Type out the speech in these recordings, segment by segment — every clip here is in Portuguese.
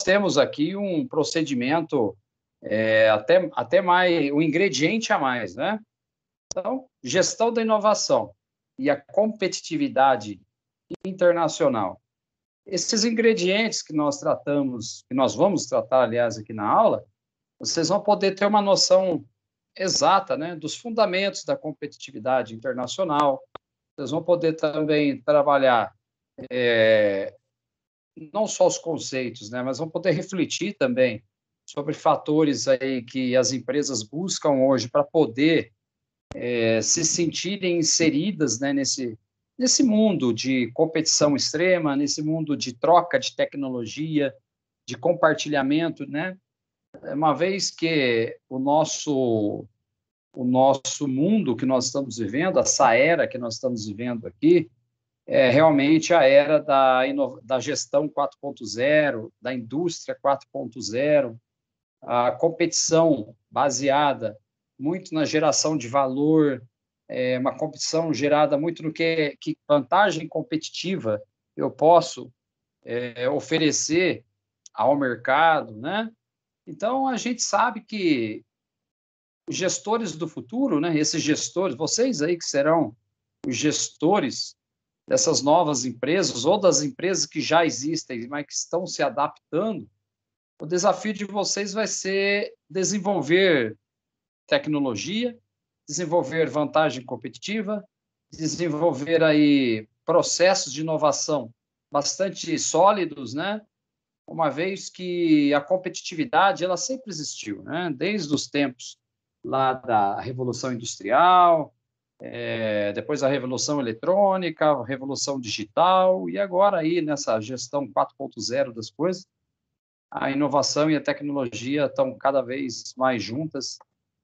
temos aqui um procedimento até mais, um ingrediente a mais, né? Então, gestão da inovação e a competitividade internacional. Esses ingredientes que nós tratamos, que nós vamos tratar, aliás, aqui na aula, vocês vão poder ter uma noção exata, né, dos fundamentos da competitividade internacional. Vocês vão poder também trabalhar não só os conceitos, né, mas vão poder refletir também sobre fatores aí que as empresas buscam hoje para poder se sentirem inseridas, né, nesse mundo de competição extrema, nesse mundo de troca de tecnologia, de compartilhamento, né? Uma vez que o nosso mundo que nós estamos vivendo, essa era que nós estamos vivendo aqui, é realmente a era da gestão 4.0, da indústria 4.0, a competição baseada muito na geração de valor, uma competição gerada muito no que vantagem competitiva eu posso oferecer ao mercado, né? Então, a gente sabe que os gestores do futuro, né, esses gestores, vocês aí que serão os gestores dessas novas empresas ou das empresas que já existem, mas que estão se adaptando, o desafio de vocês vai ser desenvolver tecnologia, desenvolver vantagem competitiva, desenvolver aí processos de inovação bastante sólidos, né? Uma vez que a competitividade ela sempre existiu, né? Desde os tempos lá da Revolução Industrial, depois a Revolução Eletrônica, a Revolução Digital, e agora aí nessa gestão 4.0 das coisas, a inovação e a tecnologia estão cada vez mais juntas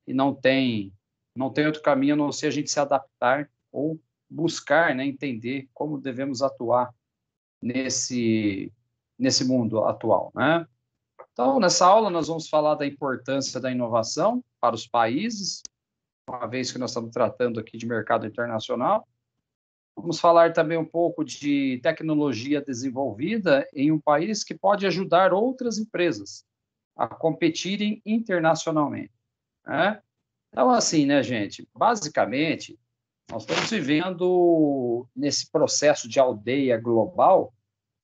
e não tem outro caminho a não ser a gente se adaptar ou buscar, né, entender como devemos atuar nesse mundo atual, né? Então, nessa aula nós vamos falar da importância da inovação para os países, uma vez que nós estamos tratando aqui de mercado internacional. Vamos falar também um pouco de tecnologia desenvolvida em um país que pode ajudar outras empresas a competirem internacionalmente, né? Então, assim, né, gente? Basicamente, nós estamos vivendo nesse processo de aldeia global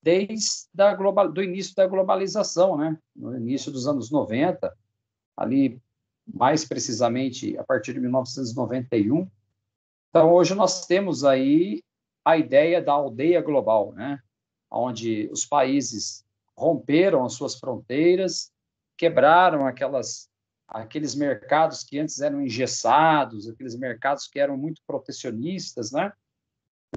desde do início da globalização, né? No início dos anos 90, ali, mais precisamente, a partir de 1991. Então, hoje nós temos aí a ideia da aldeia global, né? Onde os países romperam as suas fronteiras, quebraram aqueles mercados que antes eram engessados, aqueles mercados que eram muito protecionistas, né?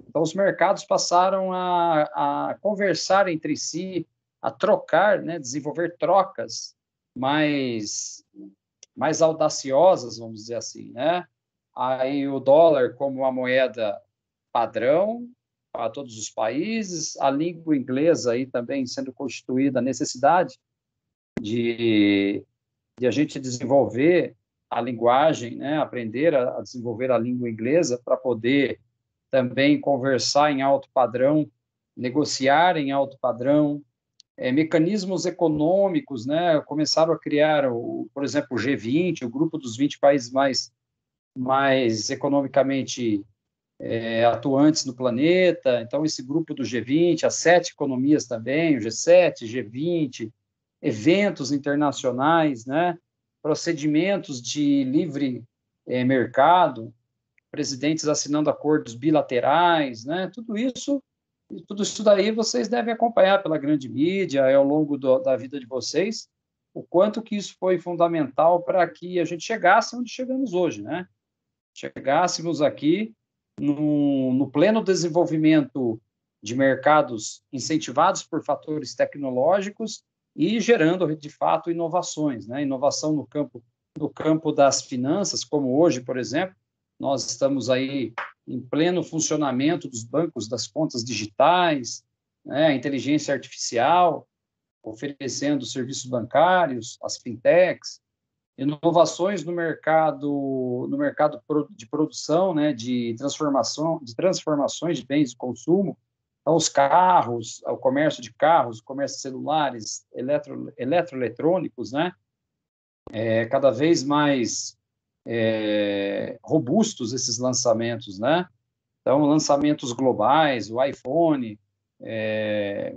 Então, os mercados passaram a conversar entre si, a trocar, né? Desenvolver trocas mais audaciosas, vamos dizer assim, né? Aí o dólar como uma moeda padrão para todos os países, a língua inglesa aí também sendo constituída, a necessidade de a gente desenvolver a linguagem, né? Aprender a desenvolver a língua inglesa para poder também conversar em alto padrão, negociar em alto padrão, mecanismos econômicos, né? Começaram a criar, por exemplo, o G20, o grupo dos 20 países mais economicamente atuantes no planeta. Então, esse grupo do G20, as 7 economias também, o G7, G20, eventos internacionais, né? Procedimentos de livre mercado, presidentes assinando acordos bilaterais, né? Tudo isso daí vocês devem acompanhar pela grande mídia ao longo da vida de vocês, o quanto que isso foi fundamental para que a gente chegasse onde chegamos hoje, né? Chegássemos aqui no pleno desenvolvimento de mercados incentivados por fatores tecnológicos e gerando, de fato, inovações, né? Inovação no campo das finanças, como hoje, por exemplo, nós estamos aí em pleno funcionamento dos bancos, das contas digitais, né? A inteligência artificial, oferecendo serviços bancários, as fintechs, inovações no mercado de produção, né, de transformações de bens de consumo, Então, os carros, o comércio de carros, o comércio de celulares, eletroeletrônicos, né? Cada vez mais robustos esses lançamentos, né? Então, lançamentos globais, o iPhone,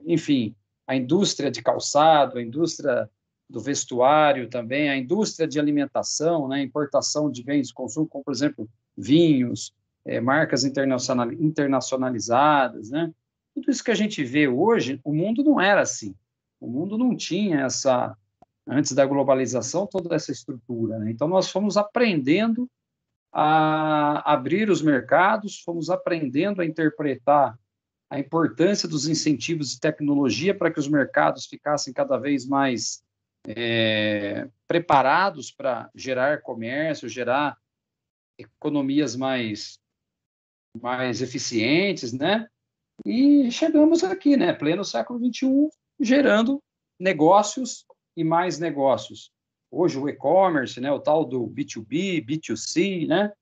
enfim, a indústria de calçado, a indústria do vestuário também, a indústria de alimentação, né? Importação de bens de consumo, como, por exemplo, vinhos, marcas internacionalizadas, né? Tudo isso que a gente vê hoje, o mundo não era assim. O mundo não tinha essa, antes da globalização, toda essa estrutura, né? Então, nós fomos aprendendo a abrir os mercados, fomos aprendendo a interpretar a importância dos incentivos de tecnologia para que os mercados ficassem cada vez mais preparados para gerar comércio, gerar economias mais eficientes, né? E chegamos aqui, né? Pleno século XXI, gerando negócios e mais negócios. Hoje o e-commerce, né? O tal do B2B, B2C, né?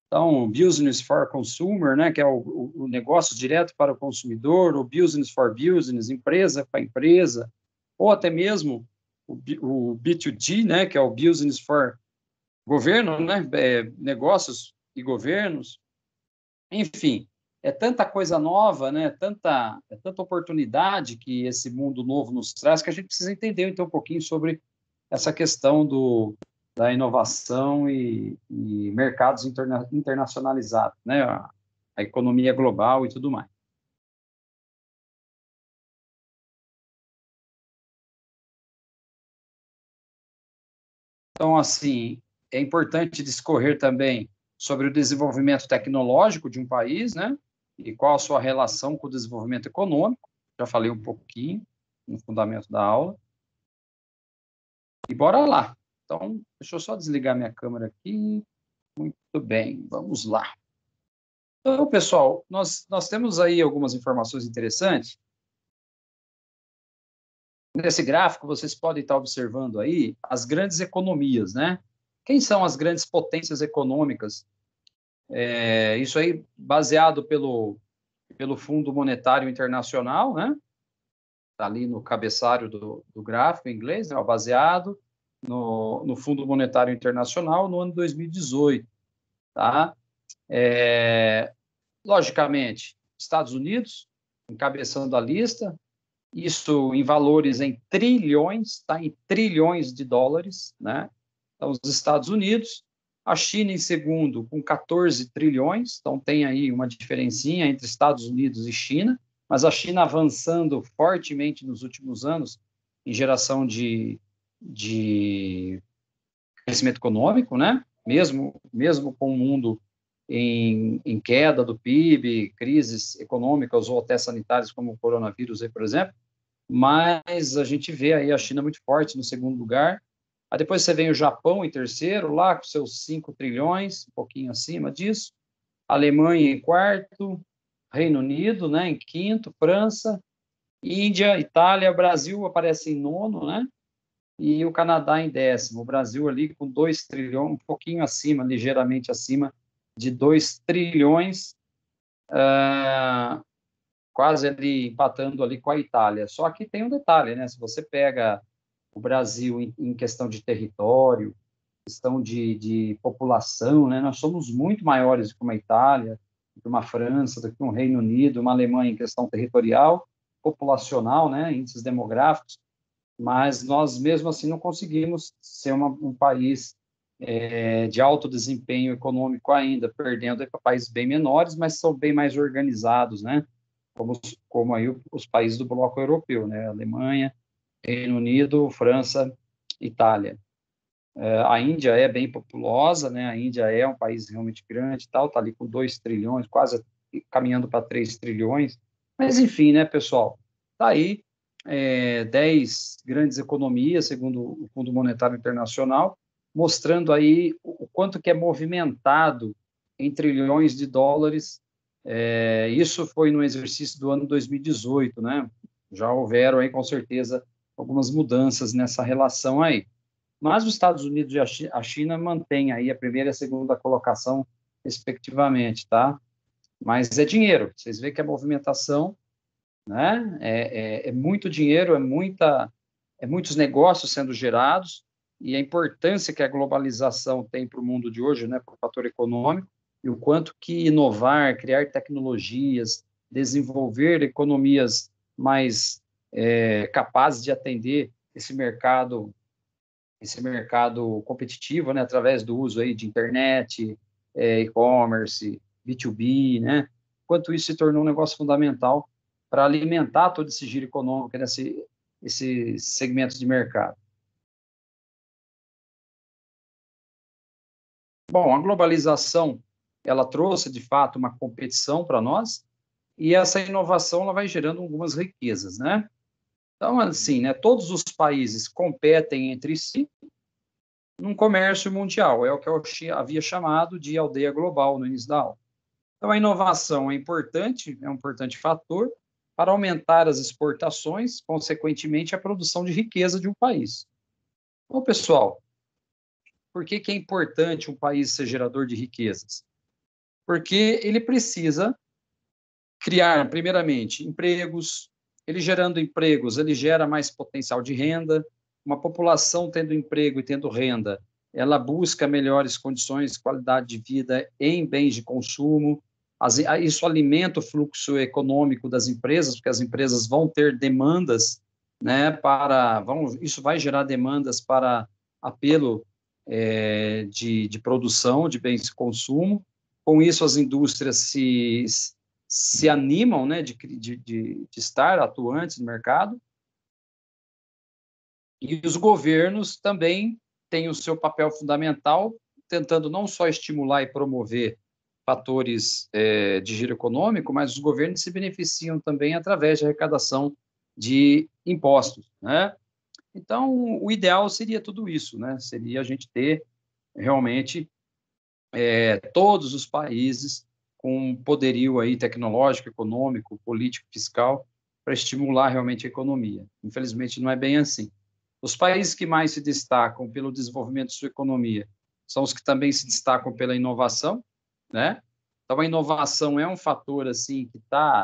Então, business for consumer, né, que é o negócio direto para o consumidor, o business for business, empresa para empresa, ou até mesmo o B2G, né, que é o business for governo, né, negócios e governos. Enfim, é tanta coisa nova, né, tanta oportunidade que esse mundo novo nos traz que a gente precisa entender então um pouquinho sobre essa questão da inovação e mercados internacionalizados, né? A economia global e tudo mais. Então, assim, é importante discorrer também sobre o desenvolvimento tecnológico de um país, né? E qual a sua relação com o desenvolvimento econômico. Já falei um pouquinho no fundamento da aula. E bora lá. Então, deixa eu só desligar minha câmera aqui. Muito bem, vamos lá. Então, pessoal, nós temos aí algumas informações interessantes. Nesse gráfico, vocês podem estar observando aí as grandes economias, né? Quem são as grandes potências econômicas? Isso aí baseado pelo Fundo Monetário Internacional, né? Está ali no cabeçalho do gráfico em inglês, né? Baseado no Fundo Monetário Internacional no ano 2018, tá? Logicamente, Estados Unidos, encabeçando a lista, isso em valores em trilhões, tá? Em trilhões de dólares, né? Então, os Estados Unidos, a China em segundo, com 14 trilhões, então tem aí uma diferencinha entre Estados Unidos e China, mas a China avançando fortemente nos últimos anos em geração de crescimento econômico, né? Mesmo com o mundo em queda do PIB, crises econômicas ou até sanitárias como o coronavírus, aí, por exemplo, mas a gente vê aí a China muito forte no segundo lugar. Aí depois você vem o Japão em terceiro, lá com seus 5 trilhões, um pouquinho acima disso. Alemanha em quarto, Reino Unido, né, em quinto, França, Índia, Itália, Brasil aparece em nono, né? E o Canadá em décimo. O Brasil ali com 2 trilhões, um pouquinho acima, ligeiramente acima de 2 trilhões, quase ali empatando ali com a Itália. Só que tem um detalhe, né? Se você pega o Brasil em questão de território, questão de população, né? Nós somos muito maiores do que uma Itália, do que uma França, do que um Reino Unido, uma Alemanha em questão territorial, populacional, né? Índices demográficos, mas nós mesmo assim não conseguimos ser um país de alto desempenho econômico ainda, perdendo para países bem menores, mas são bem mais organizados, né? Como aí os países do bloco europeu, né? Alemanha, Reino Unido, França, Itália. A Índia é bem populosa, né? A Índia é um país realmente grande, tal, está ali com 2 trilhões, quase caminhando para 3 trilhões. Mas, enfim, né, pessoal? Está aí 10 grandes economias, segundo o Fundo Monetário Internacional, mostrando aí o quanto que é movimentado em trilhões de dólares. Isso foi no exercício do ano 2018, né? Já houveram aí, com certeza, algumas mudanças nessa relação aí. Mas os Estados Unidos e a China mantêm aí a primeira e a segunda colocação, respectivamente, tá? Mas é dinheiro. Vocês veem que a movimentação né? É muito dinheiro, muitos negócios sendo gerados, e a importância que a globalização tem para o mundo de hoje, né, para o fator econômico, e o quanto que inovar, criar tecnologias, desenvolver economias mais capazes de atender esse mercado competitivo, né, através do uso aí de internet, e-commerce, B2B, né? Quanto isso se tornou um negócio fundamental para alimentar todo esse giro econômico esses segmentos de mercado. Bom, a globalização, ela trouxe, de fato, uma competição para nós, e essa inovação ela vai gerando algumas riquezas, né? Então, assim, né, todos os países competem entre si num comércio mundial, é o que eu havia chamado de aldeia global no início da aula. Então, a inovação é um importante fator para aumentar as exportações, consequentemente, a produção de riqueza de um país. Então, pessoal, por que é importante um país ser gerador de riquezas? Porque ele precisa criar, primeiramente, empregos. Ele gerando empregos, ele gera mais potencial de renda. Uma população tendo emprego e tendo renda, ela busca melhores condições, qualidade de vida em bens de consumo. Isso alimenta o fluxo econômico das empresas, porque as empresas vão ter demandas, né, isso vai gerar demandas para apelo de produção de bens de consumo. Com isso, as indústrias se animam, né, de estar atuantes no mercado, e os governos também têm o seu papel fundamental, tentando não só estimular e promover fatores de giro econômico, mas os governos se beneficiam também através de arrecadação de impostos, né? Então, o ideal seria tudo isso, né? Seria a gente ter realmente todos os países com poderio aí tecnológico, econômico, político, fiscal, para estimular realmente a economia. Infelizmente, não é bem assim. Os países que mais se destacam pelo desenvolvimento de sua economia são os que também se destacam pela inovação, né? Então, a inovação é um fator assim que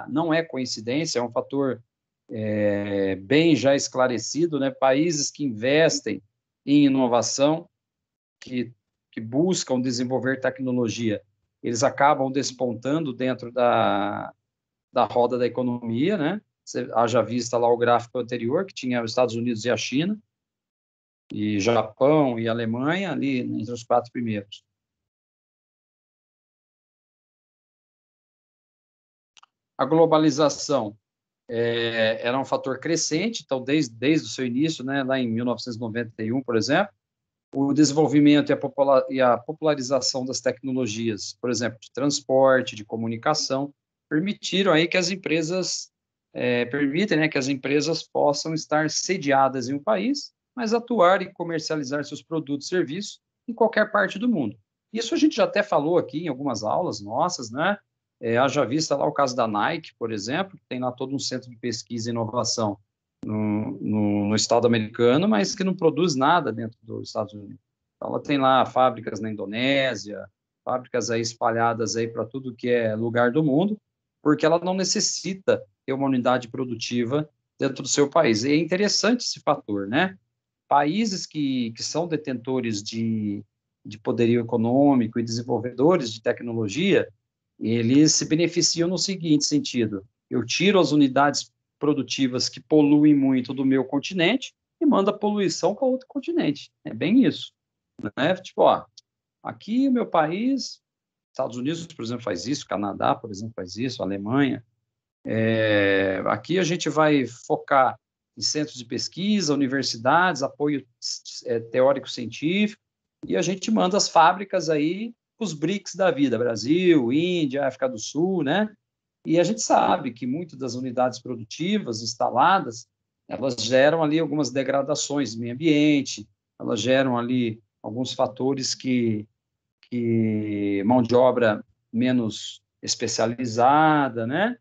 não é coincidência, é um fator bem já esclarecido, né? Países que investem em inovação, que buscam desenvolver tecnologia, eles acabam despontando dentro da roda da economia, né? Você haja vista lá o gráfico anterior, que tinha os Estados Unidos e a China, e Japão e Alemanha ali entre os 4 primeiros. A globalização era um fator crescente, então desde o seu início, né, lá em 1991, por exemplo, o desenvolvimento e a popularização das tecnologias, por exemplo, de transporte, de comunicação, permitiram aí que as empresas permitem, né, que as empresas possam estar sediadas em um país, mas atuar e comercializar seus produtos e serviços em qualquer parte do mundo. Isso a gente já até falou aqui em algumas aulas nossas, né? Haja vista lá o caso da Nike, por exemplo, que tem lá todo um centro de pesquisa e inovação no estado americano, mas que não produz nada dentro dos Estados Unidos. Então, ela tem lá fábricas na Indonésia, fábricas aí espalhadas aí para tudo que é lugar do mundo, porque ela não necessita ter uma unidade produtiva dentro do seu país. E é interessante esse fator, né? Países que são detentores de poderio econômico e desenvolvedores de tecnologia, eles se beneficiam no seguinte sentido: eu tiro as unidades produtivas que poluem muito do meu continente e mando a poluição para outro continente. É bem isso, né? Tipo, ó, aqui o meu país, Estados Unidos, por exemplo, faz isso, Canadá, por exemplo, faz isso, Alemanha. Aqui a gente vai focar em centros de pesquisa, universidades, apoio teórico-científico, e a gente manda as fábricas aí, os BRICS da vida, Brasil, Índia, África do Sul, né? E a gente sabe que muitas das unidades produtivas instaladas, elas geram ali algumas degradações do meio ambiente, elas geram ali alguns fatores que mão de obra menos especializada, né?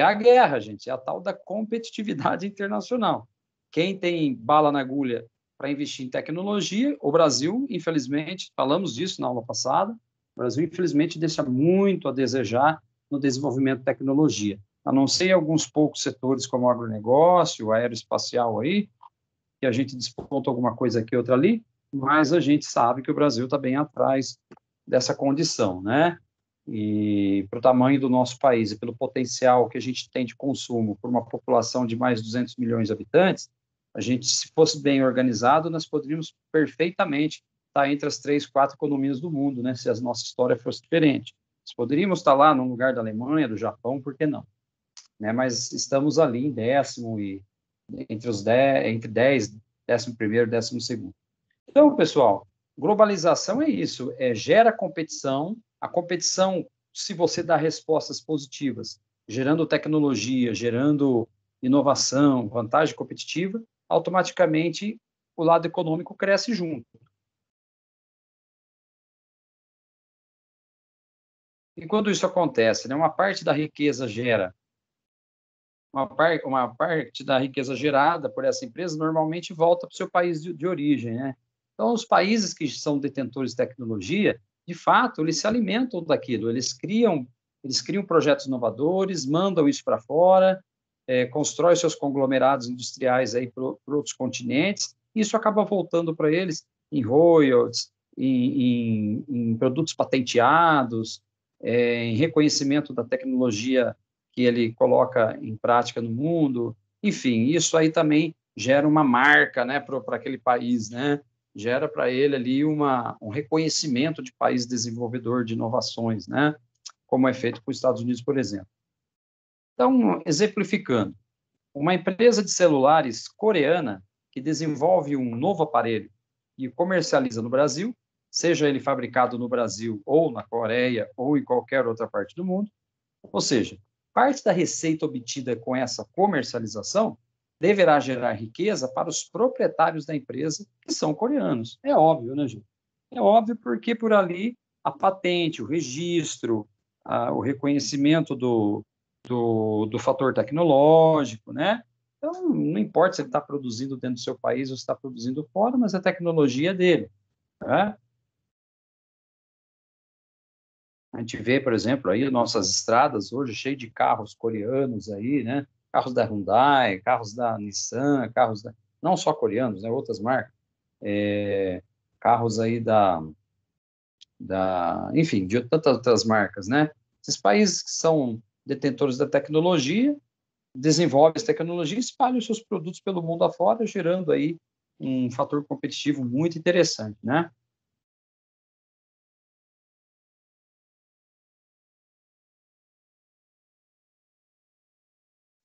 A guerra, gente, é a tal da competitividade internacional. Quem tem bala na agulha para investir em tecnologia, o Brasil, infelizmente, falamos disso na aula passada, o Brasil, infelizmente, deixa muito a desejar no desenvolvimento de tecnologia. a não ser em alguns poucos setores como o agronegócio, o aeroespacial aí, que a gente desponta alguma coisa aqui, outra ali, mas a gente sabe que o Brasil está bem atrás dessa condição, né? E para o tamanho do nosso país e pelo potencial que a gente tem de consumo por uma população de mais de 200 milhões de habitantes, a gente, se fosse bem organizado, nós poderíamos perfeitamente estar entre as 3, 4 economias do mundo, né? Se a nossa história fosse diferente. Nós poderíamos estar lá no lugar da Alemanha, do Japão, por que não? Né? Mas estamos ali em décimo e entre os 10, entre 10, 11º, 12º. Então, pessoal, globalização é isso, gera competição. A competição, se você dá respostas positivas, gerando tecnologia, gerando inovação, vantagem competitiva, automaticamente o lado econômico cresce junto. E quando isso acontece, né, uma parte da riqueza gera uma parte da riqueza gerada por essa empresa normalmente volta para o seu país de origem, né? Então, os países que são detentores de tecnologia, de fato, eles se alimentam daquilo, eles criam projetos inovadores, mandam isso para fora, constroem seus conglomerados industriais aí para outros continentes, e isso acaba voltando para eles em royalties, em produtos patenteados, em reconhecimento da tecnologia que ele coloca em prática no mundo. Enfim, isso aí também gera uma marca, né, para aquele país, né? Gera para ele ali um reconhecimento de país desenvolvedor de inovações, né? Como é feito com os Estados Unidos, por exemplo. Então, exemplificando, uma empresa de celulares coreana que desenvolve um novo aparelho e comercializa no Brasil, seja ele fabricado no Brasil ou na Coreia ou em qualquer outra parte do mundo, ou seja, parte da receita obtida com essa comercialização deverá gerar riqueza para os proprietários da empresa, que são coreanos. É óbvio, né, gente? É óbvio porque por ali a patente, o registro, o reconhecimento do fator tecnológico, né? Então, não importa se ele está produzindo dentro do seu país ou se está produzindo fora, mas a tecnologia é dele, né? A gente vê, por exemplo, aí nossas estradas hoje cheias de carros coreanos aí, né? Carros da Hyundai, carros da Nissan, não só coreanos, né? Outras marcas, carros aí enfim, de tantas outras marcas, né? Esses países que são detentores da tecnologia desenvolvem essa tecnologia e espalham os seus produtos pelo mundo afora, gerando aí um fator competitivo muito interessante, né?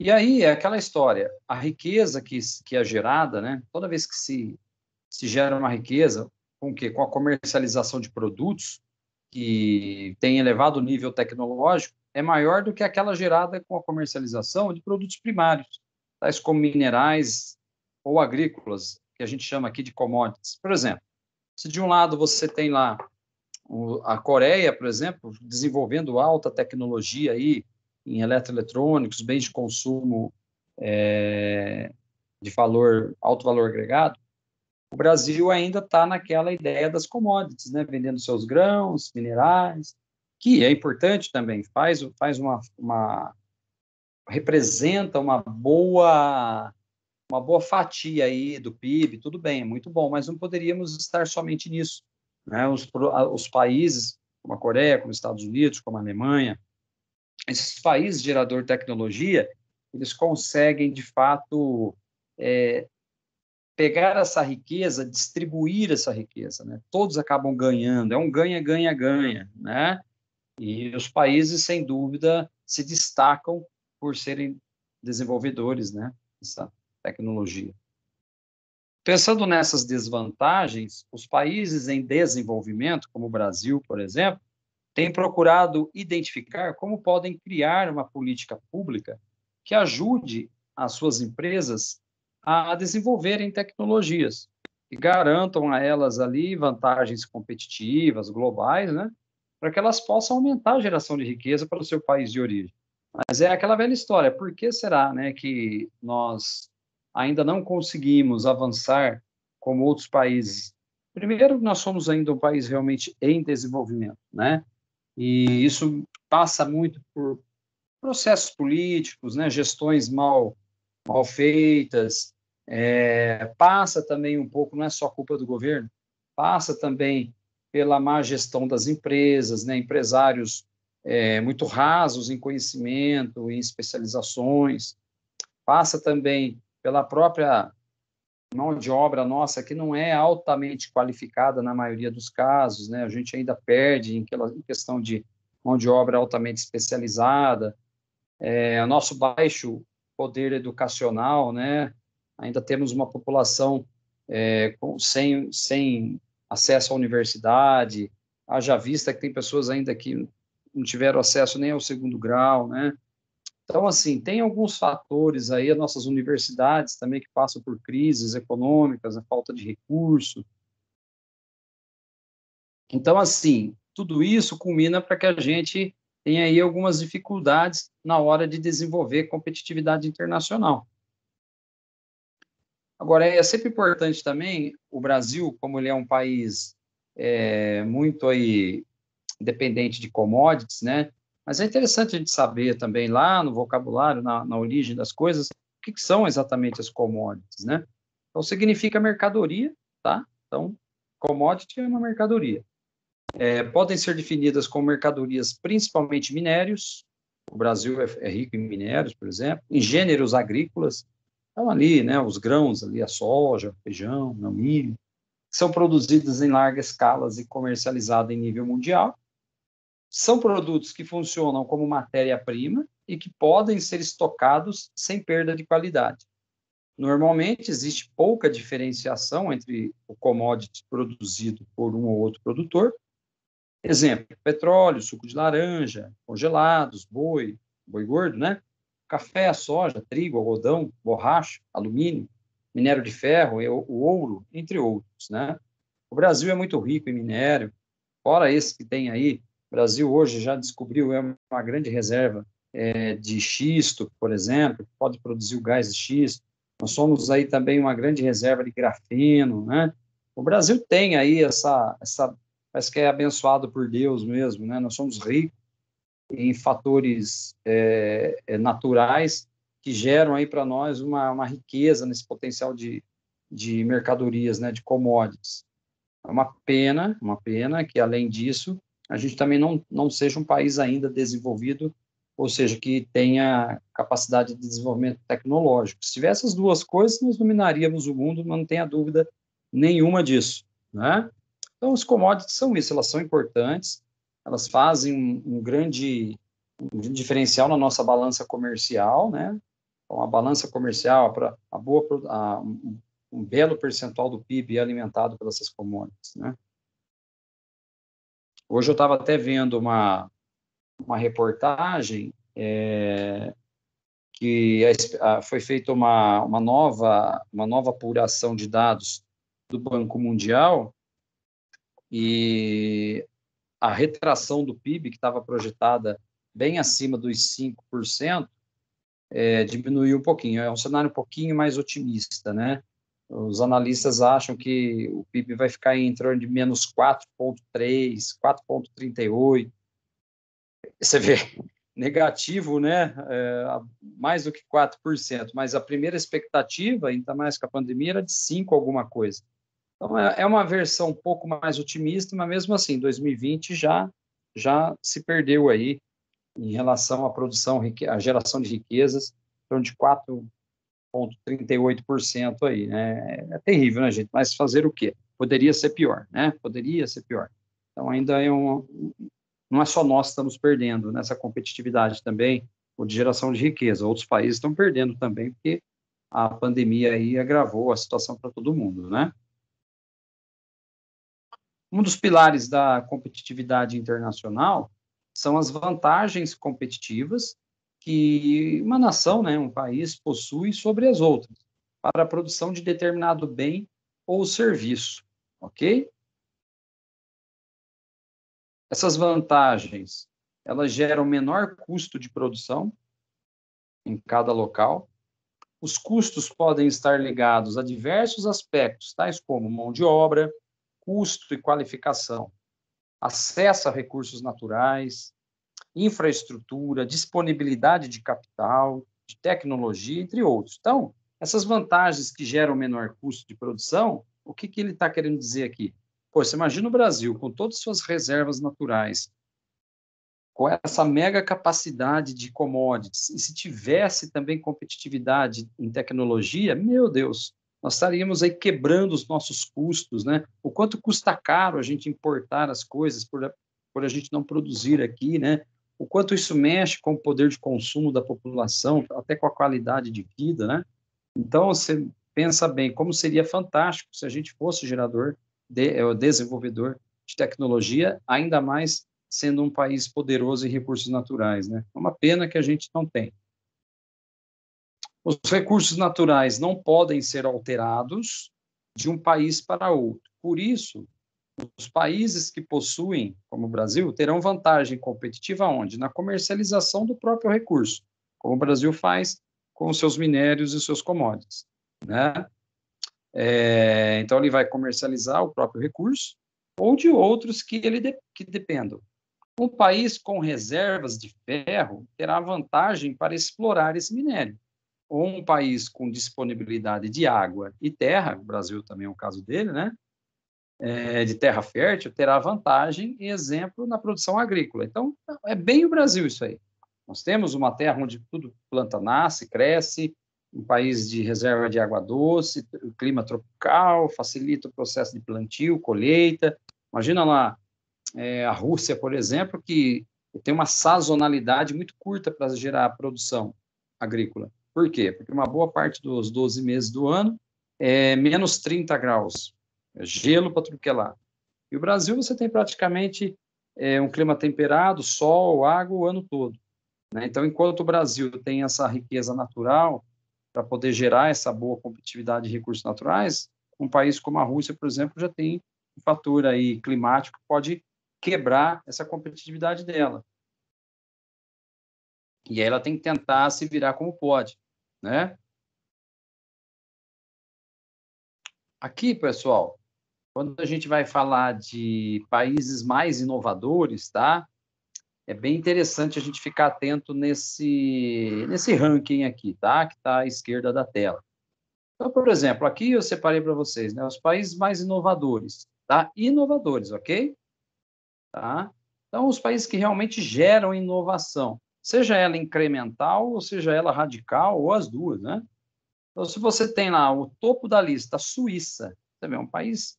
E aí é aquela história, a riqueza que é gerada, né? Toda vez que se gera uma riqueza, com o quê? Com a comercialização de produtos que têm elevado nível tecnológico, é maior do que aquela gerada com a comercialização de produtos primários, tais como minerais ou agrícolas, que a gente chama aqui de commodities. Por exemplo, se de um lado você tem lá a Coreia, por exemplo, desenvolvendo alta tecnologia aí em eletroeletrônicos, bens de consumo de alto valor agregado, o Brasil ainda está naquela ideia das commodities, né? Vendendo seus grãos, minerais, que é importante também, faz representa uma boa fatia aí do PIB, tudo bem, é muito bom, mas não poderíamos estar somente nisso, né? Os países como a Coreia, como os Estados Unidos, como a Alemanha, esses países gerador de tecnologia, eles conseguem de fato pegar essa riqueza, distribuir essa riqueza, né? Todos acabam ganhando, é um ganha-ganha-ganha, né? E os países, sem dúvida, se destacam por serem desenvolvedores, né? Dessa tecnologia. Pensando nessas desvantagens, os países em desenvolvimento, como o Brasil, por exemplo, têm procurado identificar como podem criar uma política pública que ajude as suas empresas a desenvolverem tecnologias e garantam a elas ali vantagens competitivas globais, né, para que elas possam aumentar a geração de riqueza para o seu país de origem. Mas é aquela velha história, por que será, né, que nós ainda não conseguimos avançar como outros países? Primeiro, nós somos ainda um país realmente em desenvolvimento, né? E isso passa muito processos políticos, né, gestões mal feitas, passa também um pouco, não é só culpa do governo, passa também pela má gestão das empresas, né, empresários muito rasos em conhecimento, em especializações, passa também pela própria mão de obra nossa, que não é altamente qualificada na maioria dos casos, né? A gente ainda perde em questão de mão de obra altamente especializada, nosso baixo poder educacional, né? Ainda temos uma população sem acesso à universidade, haja vista que tem pessoas ainda que não tiveram acesso nem ao segundo grau, né? Então, assim, tem alguns fatores aí, as nossas universidades também que passam por crises econômicas, a falta de recurso. Então, assim, tudo isso culmina para que a gente tenha aí algumas dificuldades na hora de desenvolver competitividade internacional. Agora, é sempre importante também, o Brasil, como ele é um país muito aí dependente de commodities, né? Mas é interessante a gente saber também lá no vocabulário, na origem das coisas, o que são exatamente as commodities, né? Então, significa mercadoria, tá? Então, commodity é uma mercadoria. Podem ser definidas como mercadorias principalmente minérios, o Brasil é rico em minérios, por exemplo, em gêneros agrícolas, então ali, né, os grãos, ali, a soja, o feijão, o milho, que são produzidos em larga escala e comercializados em nível mundial. São produtos que funcionam como matéria-prima e que podem ser estocados sem perda de qualidade. Normalmente, existe pouca diferenciação entre o commodity produzido por um ou outro produtor. Exemplo, petróleo, suco de laranja, congelados, boi gordo, né? Café, soja, trigo, algodão, borracha, alumínio, minério de ferro, o ouro, entre outros, né? O Brasil é muito rico em minério, fora esse que tem aí. O Brasil hoje já descobriu uma grande reserva de xisto, por exemplo, que pode produzir o gás de xisto. Nós somos aí também uma grande reserva de grafeno, né? O Brasil tem aí parece que é abençoado por Deus mesmo, né? Nós somos ricos em fatores naturais que geram aí para nós uma riqueza nesse potencial de mercadorias, né? De commodities. É uma pena que, além disso, a gente também não seja um país ainda desenvolvido, ou seja, que tenha capacidade de desenvolvimento tecnológico. Se tivesse essas duas coisas, nós dominaríamos o mundo, não tenha dúvida nenhuma disso, né? Então, os commodities são isso, elas são importantes, elas fazem um grande diferencial na nossa balança comercial, né? Então, a balança comercial, um belo percentual do PIB é alimentado pelas essas commodities, né? Hoje eu estava até vendo uma reportagem que foi feita uma nova apuração de dados do Banco Mundial e a retração do PIB, que estava projetada bem acima dos 5%, diminuiu um pouquinho. É um cenário um pouquinho mais otimista, né? Os analistas acham que o PIB vai ficar em torno de menos 4,3, 4,38. Você vê, negativo, né? Mais do que 4%, mas a primeira expectativa, ainda mais com a pandemia, era de 5 alguma coisa. Então, é uma versão um pouco mais otimista, mas mesmo assim, 2020 já se perdeu aí em relação à produção, à geração de riquezas, em torno de 4,38% aí, né? É terrível, né, gente? Mas fazer o quê? Poderia ser pior, né? Poderia ser pior. Então, ainda não é só nós que estamos perdendo nessa competitividade também, ou de geração de riqueza. Outros países estão perdendo também, porque a pandemia aí agravou a situação para todo mundo, né? Um dos pilares da competitividade internacional são as vantagens competitivas que uma nação, né, um país, possui sobre as outras, para a produção de determinado bem ou serviço, ok? Essas vantagens, elas geram menor custo de produção em cada local. Os custos podem estar ligados a diversos aspectos, tais como mão de obra, custo e qualificação, acesso a recursos naturais, infraestrutura, disponibilidade de capital, de tecnologia, entre outros. Então, essas vantagens que geram menor custo de produção, o que ele está querendo dizer aqui? Pô, você imagina o Brasil, com todas as suas reservas naturais, com essa mega capacidade de commodities, e se tivesse também competitividade em tecnologia, meu Deus, nós estaríamos aí quebrando os nossos custos, né? O quanto custa caro a gente importar as coisas por a gente não produzir aqui, né? O quanto isso mexe com o poder de consumo da população, até com a qualidade de vida, né? Então, você pensa bem, como seria fantástico se a gente fosse desenvolvedor de tecnologia, ainda mais sendo um país poderoso em recursos naturais, né? É uma pena que a gente não tem. Os recursos naturais não podem ser alterados de um país para outro. Por isso, os países que possuem, como o Brasil, terão vantagem competitiva onde? Na comercialização do próprio recurso, como o Brasil faz com os seus minérios e seus commodities, né? Então, ele vai comercializar o próprio recurso ou de outros que dependam. Um país com reservas de ferro terá vantagem para explorar esse minério. Ou um país com disponibilidade de água e terra, o Brasil também é o caso dele, né? De terra fértil, terá vantagem, exemplo, na produção agrícola. Então, é bem o Brasil isso aí. Nós temos uma terra onde tudo planta nasce, cresce, um país de reserva de água doce, clima tropical, facilita o processo de plantio, colheita. Imagina lá, a Rússia, por exemplo, que tem uma sazonalidade muito curta para gerar a produção agrícola. Por quê? Porque uma boa parte dos 12 meses do ano é menos 30 graus, é gelo para tudo que é lá. E o Brasil, você tem praticamente um clima temperado, sol, água o ano todo, né? Então, enquanto o Brasil tem essa riqueza natural para poder gerar essa boa competitividade de recursos naturais, um país como a Rússia, por exemplo, já tem um fator aí climático que pode quebrar essa competitividade dela. E aí ela tem que tentar se virar como pode, né? Aqui, pessoal, quando a gente vai falar de países mais inovadores, tá? É bem interessante a gente ficar atento nesse ranking aqui, tá? Que está à esquerda da tela. Então, por exemplo, aqui eu separei para vocês, né? Os países mais inovadores, tá? Inovadores, ok? Tá? Então, os países que realmente geram inovação, seja ela incremental, ou seja ela radical, ou as duas, né? Então, se você tem lá o topo da lista, a Suíça, também é um país,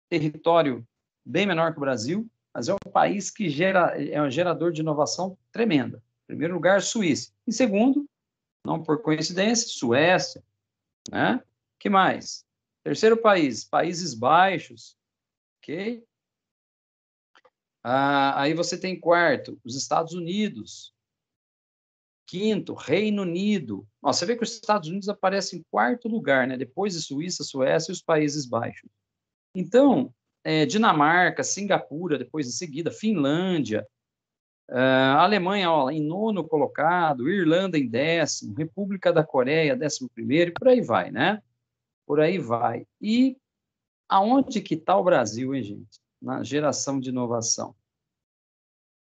território bem menor que o Brasil, mas é um país que é um gerador de inovação tremenda. Em primeiro lugar, Suíça. Em segundo, não por coincidência, Suécia, né? Que mais? Terceiro país, Países Baixos, ok? Aí você tem quarto, os Estados Unidos. Quinto, Reino Unido. Você vê que os Estados Unidos aparecem em quarto lugar, né? Depois de Suíça, Suécia e os Países Baixos. Então, Dinamarca, Singapura, depois em seguida, Finlândia, Alemanha, ó, em nono colocado, Irlanda em 10º, República da Coreia, 11º, e por aí vai, né? Por aí vai. E aonde que está o Brasil, hein, gente? Na geração de inovação.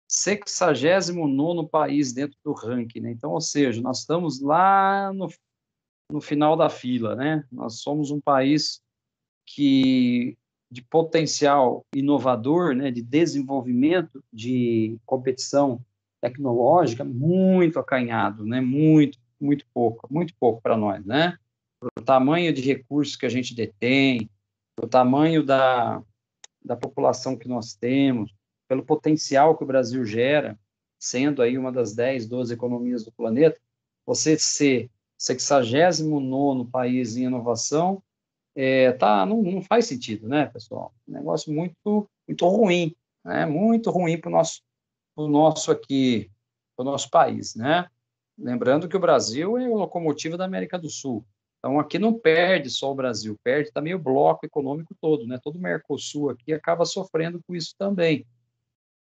69º país dentro do ranking, né? Então, ou seja, nós estamos lá no final da fila, né? Nós somos um país de potencial inovador, né, de desenvolvimento, de competição tecnológica muito acanhado, né? Muito pouco para nós, né? O tamanho de recursos que a gente detém, o tamanho da população que nós temos, pelo potencial que o Brasil gera, sendo aí uma das 10, 12 economias do planeta, você ser 69º país em inovação, não faz sentido, né, pessoal? Um negócio muito ruim, né? Muito ruim para o nosso país, né? Lembrando que o Brasil é o locomotiva da América do Sul. Então, aqui não perde só o Brasil, perde também o bloco econômico todo, né? Todo o Mercosul aqui acaba sofrendo com isso também,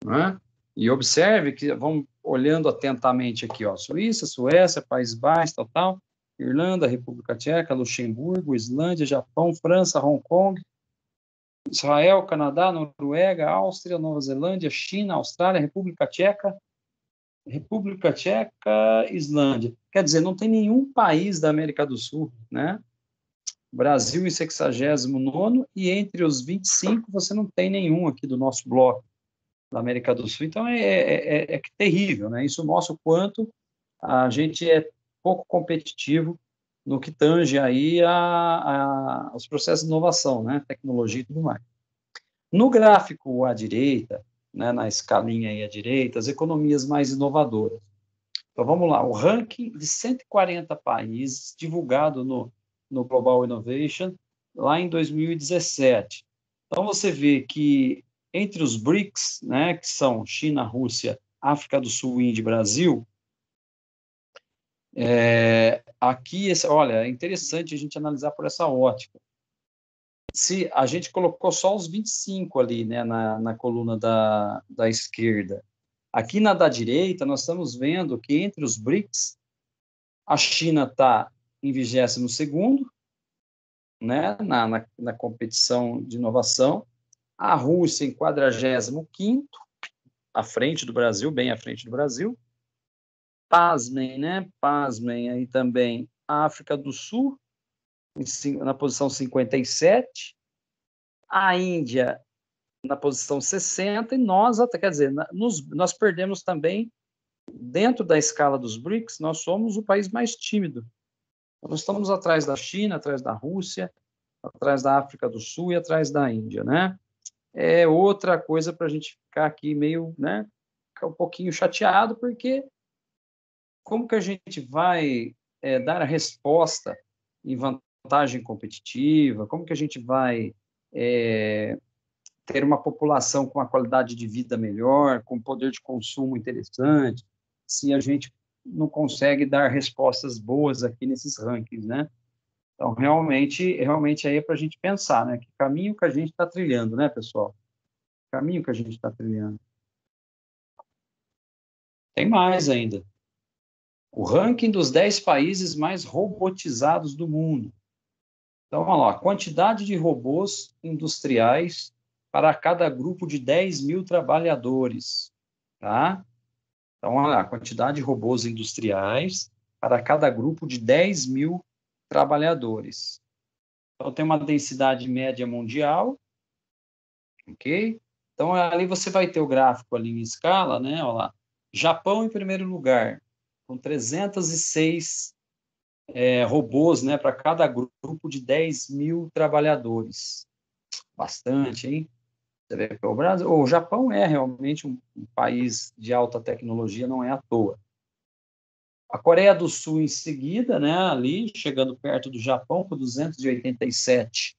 né? E observe que, vamos olhando atentamente aqui, ó, Suíça, Suécia, Países Baixos, tal, Irlanda, República Tcheca, Luxemburgo, Islândia, Japão, França, Hong Kong, Israel, Canadá, Noruega, Áustria, Nova Zelândia, China, Austrália, República Tcheca, República Tcheca, Islândia. Quer dizer, não tem nenhum país da América do Sul, né? Brasil em 69º, e entre os 25 você não tem nenhum aqui do nosso bloco da América do Sul. Então é terrível, né? Isso mostra o quanto a gente é pouco competitivo no que tange aí aos processos de inovação, né? Tecnologia e tudo mais. No gráfico à direita, né, na escalinha aí à direita, as economias mais inovadoras. Então, vamos lá, o ranking de 140 países, divulgado no Global Innovation, lá em 2017. Então, você vê que entre os BRICS, né, que são China, Rússia, África do Sul, Índia e Brasil, aqui, olha, é interessante a gente analisar por essa ótica. Se a gente colocou só os 25 ali, né, na coluna da esquerda. Aqui na da direita, nós estamos vendo que entre os BRICS, a China está em 22º, né, na competição de inovação, a Rússia em 45º, à frente do Brasil, bem à frente do Brasil. Pasmem, né? Pasmem aí também a África do Sul, na posição 57, a Índia na posição 60, e nós, quer dizer, nós perdemos também, dentro da escala dos BRICS, nós somos o país mais tímido. Nós estamos atrás da China, atrás da Rússia, atrás da África do Sul e atrás da Índia, né? É outra coisa para a gente ficar aqui meio, né, ficar um pouquinho chateado, porque como que a gente vai dar a resposta em vantagem competitiva? Como que a gente vai ter uma população com uma qualidade de vida melhor, com poder de consumo interessante, se a gente não consegue dar respostas boas aqui nesses rankings, né? Então, realmente aí é para a gente pensar, né? Que caminho que a gente está trilhando, né, pessoal? Caminho que a gente está trilhando. Tem mais ainda. O ranking dos 10 países mais robotizados do mundo. Então, vamos lá. Quantidade de robôs industriais para cada grupo de 10 mil trabalhadores. Tá? Então, olha lá. Quantidade de robôs industriais para cada grupo de 10 mil trabalhadores. Então, tem uma densidade média mundial. Ok? Então, ali você vai ter o gráfico ali em escala, né? Olha lá. Japão em primeiro lugar, com 306 robôs, né, para cada grupo de 10 mil trabalhadores. Bastante, hein? Você vê que o Japão é realmente um país de alta tecnologia, não é à toa. A Coreia do Sul em seguida, né, ali, chegando perto do Japão, com 287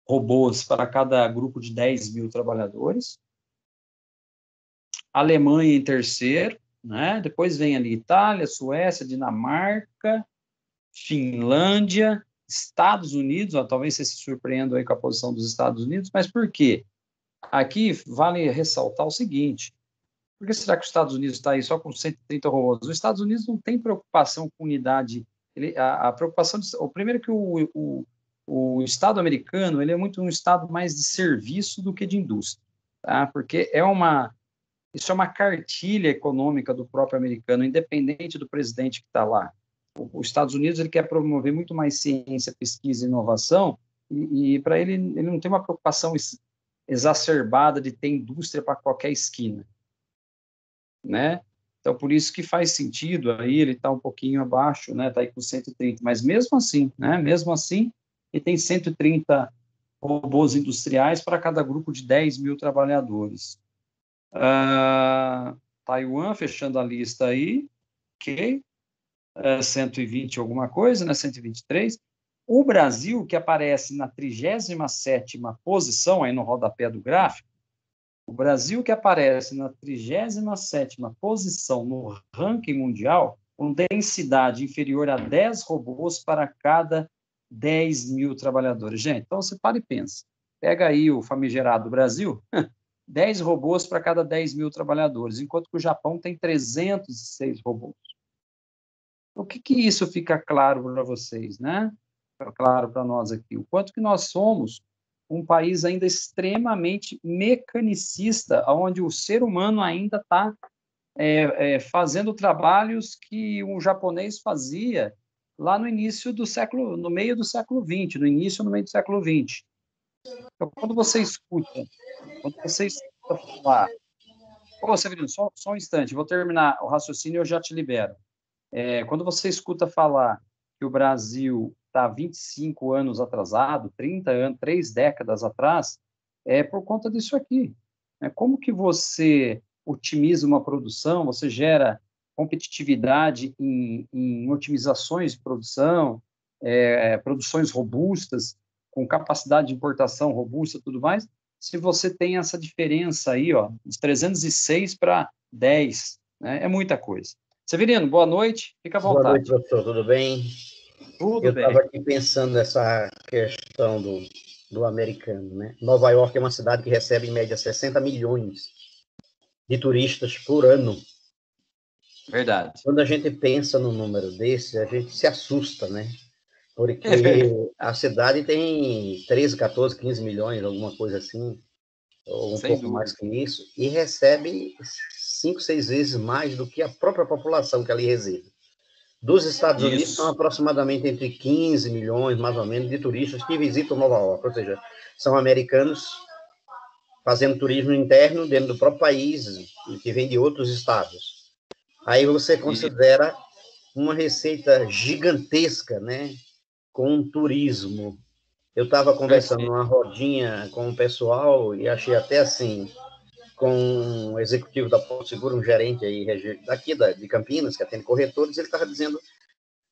robôs para cada grupo de 10 mil trabalhadores. A Alemanha em terceiro, né? Depois vem ali Itália, Suécia, Dinamarca, Finlândia, Estados Unidos, talvez você se surpreenda aí com a posição dos Estados Unidos, mas por quê? Aqui vale ressaltar o seguinte: por que será que os Estados Unidos está aí só com 130 robôs? Os Estados Unidos não tem preocupação com unidade. A preocupação, o primeiro que o Estado americano ele é muito um Estado mais de serviço do que de indústria, tá? Porque isso é uma cartilha econômica do próprio americano, independente do presidente que está lá. Os Estados Unidos ele quer promover muito mais ciência, pesquisa e inovação, e para ele não tem uma preocupação exacerbada de ter indústria para qualquer esquina, né? Então, por isso que faz sentido, aí ele está um pouquinho abaixo, né? Está aí com 130, mas mesmo assim, né? Mesmo assim, ele tem 130 robôs industriais para cada grupo de 10 mil trabalhadores. Taiwan, fechando a lista aí, ok? 120 alguma coisa, né? 123. O Brasil, que aparece na 37ª posição, aí no rodapé do gráfico, o Brasil que aparece na 37ª posição no ranking mundial, com densidade inferior a 10 robôs para cada 10 mil trabalhadores. Gente, então você para e pensa. Pega aí o famigerado Brasil, 10 robôs para cada 10 mil trabalhadores, enquanto que o Japão tem 306 robôs. O que isso fica claro para vocês, né? Fica claro para nós aqui. O quanto que nós somos um país ainda extremamente mecanicista, onde o ser humano ainda está fazendo trabalhos que um japonês fazia lá no início do século, no meio do século XX, no início ou no meio do século XX. Então, quando você escuta falar, ô, Severino, só um instante, vou terminar o raciocínio e eu já te libero. Quando você escuta falar que o Brasil está 25 anos atrasado, 30 anos, 3 décadas atrás, é por conta disso aqui. Como que você otimiza uma produção, você gera competitividade em otimizações de produção, produções robustas, com capacidade de importação robusta e tudo mais, se você tem essa diferença aí, ó, de 306 para 10, né? É muita coisa. Severino, boa noite, fica à Boa noite, vontade. professor, tudo bem? Tudo Eu estava bem. aqui pensando nessa questão do americano, né? Nova York é uma cidade que recebe, em média, 60 milhões de turistas por ano. Verdade. Quando a gente pensa num número desse, a gente se assusta, né? É Porque verdade. a cidade tem 13, 14, 15 milhões, alguma coisa assim, ou um Sem pouco mais dúvida. que isso, e recebe 5, 6 vezes mais do que a própria população que ali reside. Dos Estados Unidos, são Isso. aproximadamente entre 15 milhões, mais ou menos, de turistas que visitam Nova York, ou seja, são americanos fazendo turismo interno dentro do próprio país, que vem de outros estados. Aí você E, considera uma receita gigantesca, né, com o turismo. Eu estava conversando perfeito. numa rodinha com o pessoal e achei até assim, com um executivo da Porto Seguro, um gerente aí daqui de Campinas, que atende corretores, ele estava dizendo,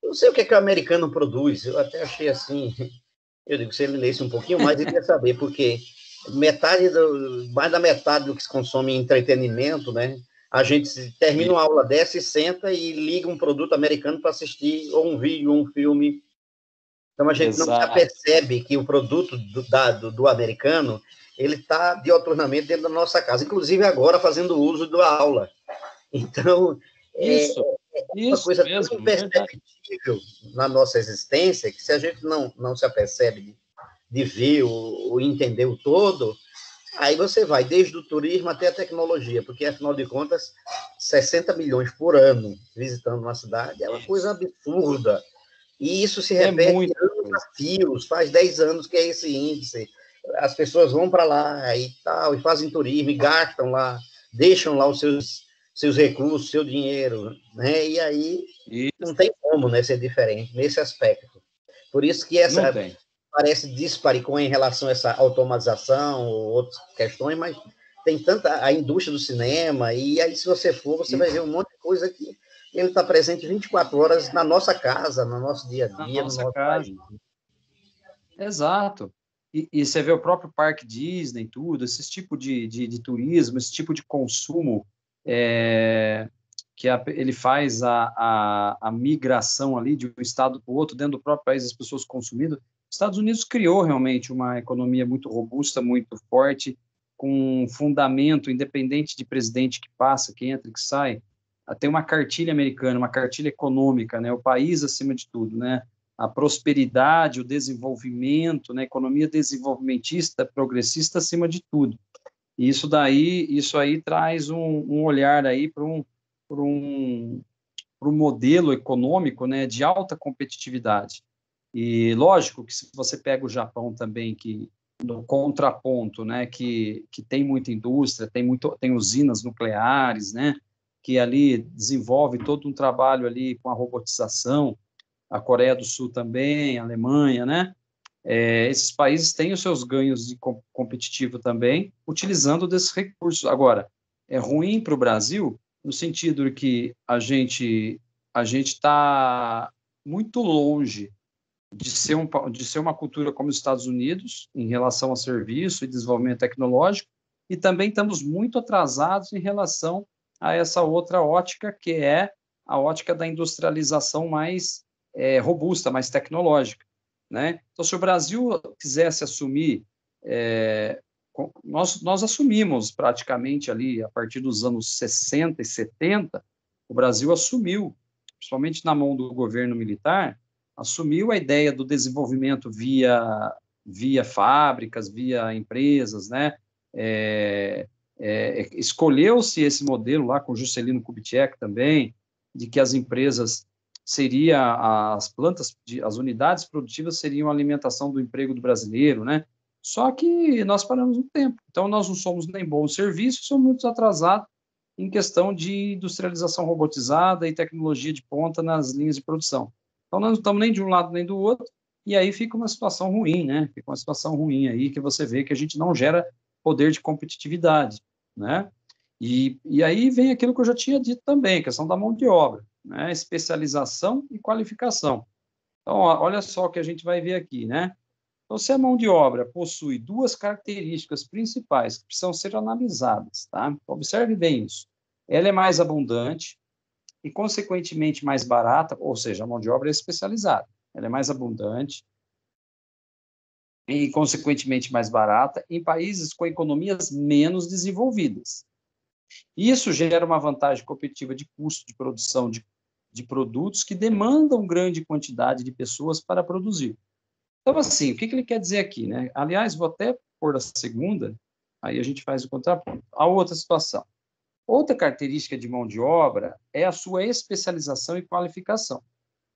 eu não sei o que o americano produz, eu até achei assim, eu digo, se ele lesse um pouquinho mais, ele ia saber, porque mais da metade do que se consome em entretenimento, né? A gente termina E, uma aula dessa e senta e liga um produto americano para assistir, ou um vídeo, ou um filme. Então a gente não se exato. apercebe que o produto do americano ele está dioturnamente dentro da nossa casa, inclusive agora fazendo uso da aula. Então, é Isso. uma Isso coisa tão mesmo, verdade. imperceptível na nossa existência que se a gente não se apercebe de ver ou entender o todo, aí você vai desde o turismo até a tecnologia, porque afinal de contas, 60 milhões por ano visitando uma cidade é uma coisa Isso. absurda. E isso se É repete muita anos coisa. a fios, faz 10 anos que é esse índice. As pessoas vão para lá e tal, e fazem turismo, e gastam lá, deixam lá os seus recursos, seu dinheiro, né? E aí não Isso. tem como, né, ser diferente nesse aspecto. Por isso que Não essa tem. parece disparicou em relação a essa automatização ou outras questões, mas tem tanta a indústria do cinema, e aí se você for, você E vai ver um monte de coisa que ele está presente 24 horas na nossa casa, no nosso dia a na dia, no nossa nosso casa. país. Exato. E você vê o próprio Parque Disney, tudo, esse tipo de turismo, esse tipo de consumo, ele faz a migração ali de um estado para o outro, dentro do próprio país, as pessoas consumindo. Os Estados Unidos criou realmente uma economia muito robusta, muito forte, com um fundamento independente de presidente que passa, que entra, que sai. Tem uma cartilha americana, uma cartilha econômica, né? O país acima de tudo, né? A prosperidade, o desenvolvimento, né? Economia desenvolvimentista, progressista acima de tudo. E isso aí traz um olhar aí para um, um modelo econômico, né, de alta competitividade. E lógico que se você pega o Japão também, que no contraponto, né, que tem muita indústria, tem usinas nucleares, né, que ali desenvolve todo um trabalho ali com a robotização, a Coreia do Sul também, a Alemanha, né, esses países têm os seus ganhos de competitivo também, utilizando desses recursos. Agora, é ruim para o Brasil no sentido de que a gente está muito longe de ser uma cultura como os Estados Unidos em relação a serviço e desenvolvimento tecnológico, e também estamos muito atrasados em relação a essa outra ótica que é a ótica da industrialização mais robusta, mais tecnológica, né? Então, se o Brasil quisesse assumir, nós assumimos praticamente ali, a partir dos anos 60 e 70, o Brasil assumiu, principalmente na mão do governo militar, assumiu a ideia do desenvolvimento via fábricas, via empresas, né? escolheu-se esse modelo lá com Juscelino Kubitschek também, de que as empresas as unidades produtivas seriam a alimentação do emprego do brasileiro, né? Só que nós paramos no tempo. Então, nós não somos nem bons serviços, somos muito atrasados em questão de industrialização robotizada e tecnologia de ponta nas linhas de produção. Então, nós não estamos nem de um lado nem do outro, e aí fica uma situação ruim, né? Fica uma situação ruim aí que você vê que a gente não gera poder de competitividade, né? E aí vem aquilo que eu já tinha dito também, a questão da mão de obra, né? Especialização e qualificação. Então, olha só o que a gente vai ver aqui, né? Então, se a mão de obra possui duas características principais que precisam ser analisadas, tá? Observe bem isso. Ela é mais abundante e, consequentemente, mais barata, ou seja, a mão de obra é especializada. Ela é mais abundante e, consequentemente, mais barata em países com economias menos desenvolvidas. Isso gera uma vantagem competitiva de custo de produção de produtos que demandam grande quantidade de pessoas para produzir. Então, assim, o que ele quer dizer aqui, né? Aliás, vou até pôr a segunda, aí a gente faz o contraponto. A outra situação. Outra característica de mão de obra é a sua especialização e qualificação.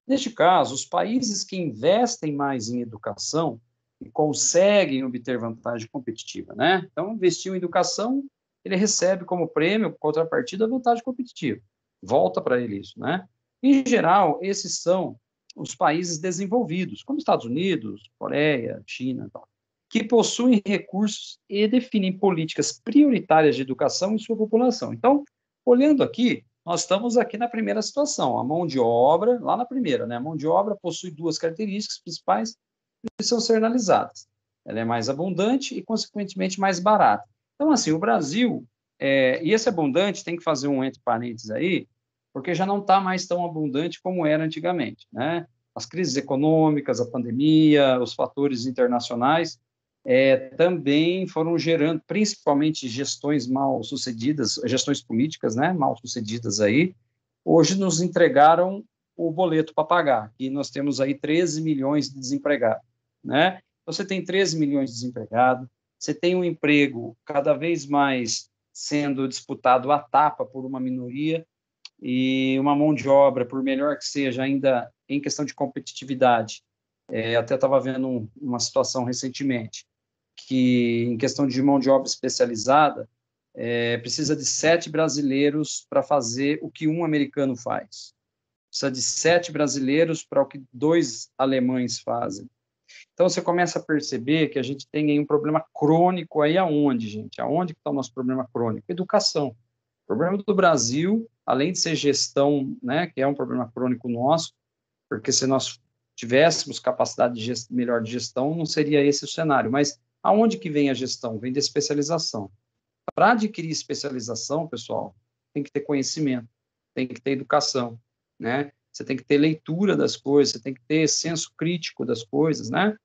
Neste caso, os países que investem mais em educação e conseguem obter vantagem competitiva, né? Então, investiu em educação, ele recebe como prêmio, contrapartida, a vantagem competitiva. Volta para ele isso, né? Em geral, esses são os países desenvolvidos, como Estados Unidos, Coreia, China, tal, que possuem recursos e definem políticas prioritárias de educação em sua população. Então, olhando aqui, nós estamos aqui na primeira situação, a mão de obra, lá na primeira, né? A mão de obra possui duas características principais que precisam ser analisadas. Ela é mais abundante e, consequentemente, mais barata. Então, assim, o Brasil, e esse abundante, tem que fazer um entre parênteses aí, porque já não está mais tão abundante como era antigamente, né? As crises econômicas, a pandemia, os fatores internacionais também foram gerando, principalmente gestões mal sucedidas, gestões políticas, né, mal sucedidas aí, hoje nos entregaram o boleto para pagar, e nós temos aí 13 milhões de desempregados, né? Você tem 13 milhões de desempregados, você tem um emprego cada vez mais sendo disputado à tapa por uma minoria, e uma mão de obra, por melhor que seja, ainda em questão de competitividade, até estava vendo uma situação recentemente, que em questão de mão de obra especializada, precisa de 7 brasileiros para fazer o que um americano faz. Precisa de 7 brasileiros para o que 2 alemães fazem. Então, você começa a perceber que a gente tem aí um problema crônico aí aonde, gente? Aonde que está o nosso problema crônico? Educação. O problema do Brasil, além de ser gestão, né, que é um problema crônico nosso, porque se nós tivéssemos capacidade melhor de gestão, não seria esse o cenário. Mas aonde que vem a gestão? Vem da especialização. Para adquirir especialização, pessoal, tem que ter conhecimento, tem que ter educação, né? Você tem que ter leitura das coisas, você tem que ter senso crítico das coisas, né?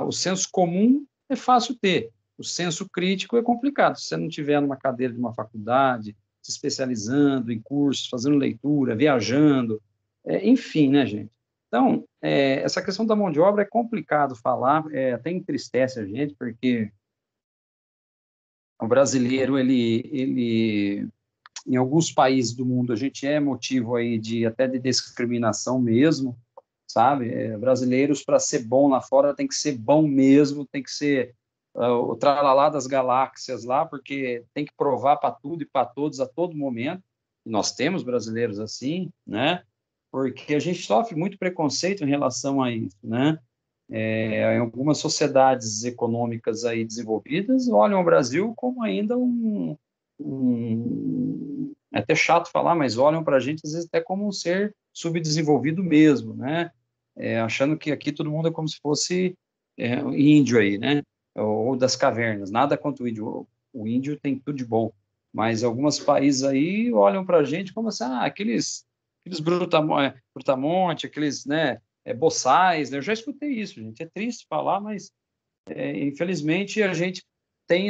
O senso comum é fácil ter, o senso crítico é complicado. Se você não tiver numa cadeira de uma faculdade, se especializando em cursos, fazendo leitura, viajando, enfim, né, gente? Então, essa questão da mão de obra é complicado falar, até entristece a gente, porque o brasileiro, em alguns países do mundo, a gente é motivo aí até de discriminação mesmo, sabe? Brasileiros, para ser bom lá fora, tem que ser bom mesmo, tem que ser o tralalá das galáxias lá, porque tem que provar para tudo e para todos a todo momento. E nós temos brasileiros assim, né? Porque a gente sofre muito preconceito em relação a isso, né? Em algumas sociedades econômicas aí desenvolvidas olham o Brasil como ainda é até chato falar, mas olham para a gente às vezes até como um ser subdesenvolvido mesmo, né? Achando que aqui todo mundo é como se fosse índio aí, né? Ou das cavernas. Nada contra o índio. O índio tem tudo de bom, mas alguns países aí olham para a gente como assim, aqueles brutamonte, aqueles, né? Boçais, né? Eu já escutei isso, gente. É triste falar, mas infelizmente a gente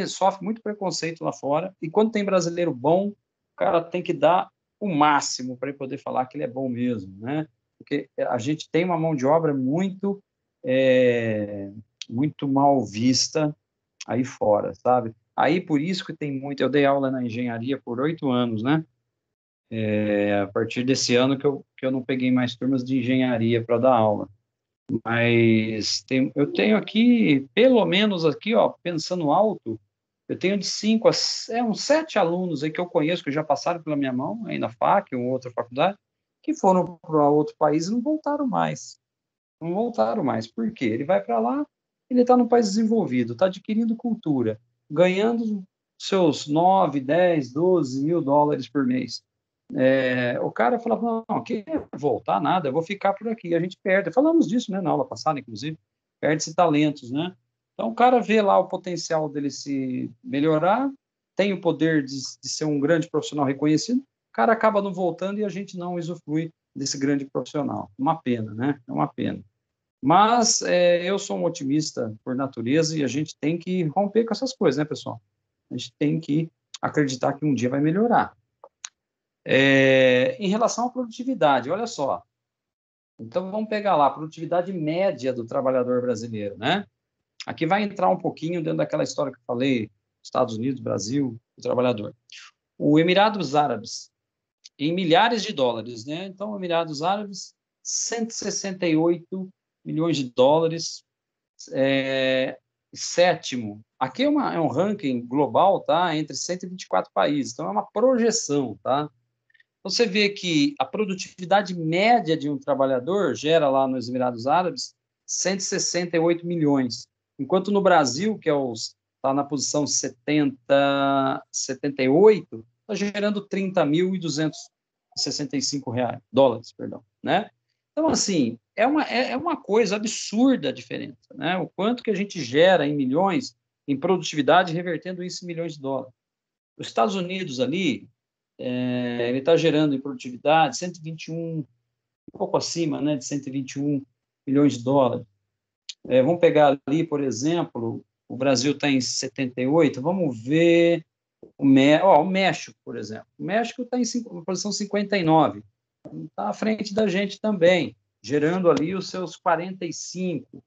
sofre muito preconceito lá fora. E quando tem brasileiro bom, o cara tem que dar o máximo para ele poder falar que ele é bom mesmo, né? Porque a gente tem uma mão de obra muito mal vista aí fora, sabe? Aí, por isso que tem muito... Eu dei aula na engenharia por 8 anos, né? A partir desse ano que eu não peguei mais turmas de engenharia para dar aula. Mas eu tenho aqui, pelo menos aqui, ó, pensando alto, eu tenho de 5 uns 7 alunos aí que eu conheço, que já passaram pela minha mão, aí na FAC ou outra faculdade, que foram para outro país e não voltaram mais. Não voltaram mais. Por quê? Ele vai para lá, ele está num país desenvolvido, está adquirindo cultura, ganhando seus 9, 10, 12 mil dólares por mês. O cara falava, não, que voltar nada, eu vou ficar por aqui. A gente perde. Falamos disso, né, na aula passada, inclusive. Perde-se talentos, né? Então, o cara vê lá o potencial dele se melhorar, tem o poder de ser um grande profissional reconhecido, o cara acaba não voltando e a gente não usufrui desse grande profissional. Uma pena, né? É uma pena. Mas eu sou um otimista por natureza e a gente tem que romper com essas coisas, né, pessoal? A gente tem que acreditar que um dia vai melhorar. Em relação à produtividade, olha só. Então, vamos pegar lá a produtividade média do trabalhador brasileiro, né? Aqui vai entrar um pouquinho dentro daquela história que eu falei, Estados Unidos, Brasil, o trabalhador. O Emirados Árabes, em milhares de dólares, né? Então, Emirados Árabes, 168 milhões de dólares, sétimo. Aqui é um ranking global, tá? Entre 124 países, então é uma projeção, tá? Então, você vê que a produtividade média de um trabalhador gera lá nos Emirados Árabes 168 milhões, enquanto no Brasil, que está na posição 78, está gerando 30.265 dólares, perdão, né? Então, assim, é uma coisa absurda a diferença, né? O quanto que a gente gera em milhões em produtividade, revertendo isso em milhões de dólares. Os Estados Unidos ali, ele está gerando em produtividade 121, um pouco acima, né, de 121 milhões de dólares. Vamos pegar ali, por exemplo, o Brasil está em 78, vamos ver o México, por exemplo. O México está em posição 59, está à frente da gente também, gerando ali os seus 45.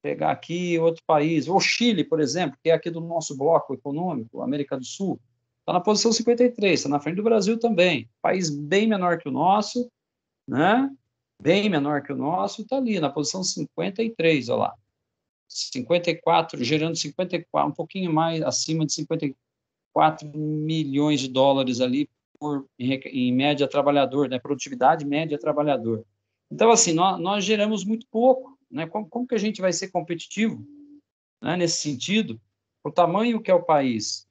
Pegar aqui outro país, o Chile, por exemplo, que é aqui do nosso bloco econômico, América do Sul, está na posição 53, está na frente do Brasil também. País bem menor que o nosso, né? Bem menor que o nosso, está ali na posição 53, olha lá. 54, gerando 54, um pouquinho mais acima de 54 milhões de dólares ali em média trabalhador, né? Produtividade média trabalhador. Então, assim, nós geramos muito pouco, né? Como que a gente vai ser competitivo, né, nesse sentido? O tamanho que é o país,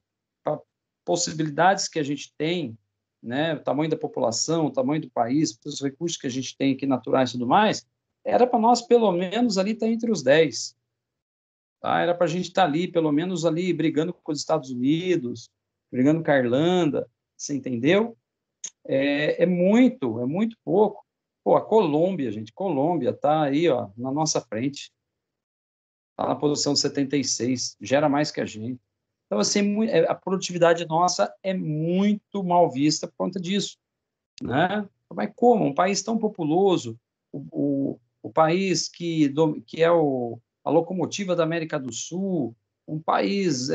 a possibilidades que a gente tem, né, o tamanho da população, o tamanho do país, os recursos que a gente tem aqui naturais e tudo mais, era para nós, pelo menos, ali estar entre os 10. Tá? Era para a gente estar ali, pelo menos ali, brigando com os Estados Unidos, brigando com a Irlanda, você entendeu? É muito pouco. Pô, a Colômbia, gente, Colômbia está aí, ó, na nossa frente, está na posição 76, gera mais que a gente. Então, assim, a produtividade nossa é muito mal vista por conta disso, né? Mas como? Um país tão populoso, o país que é a locomotiva da América do Sul, um país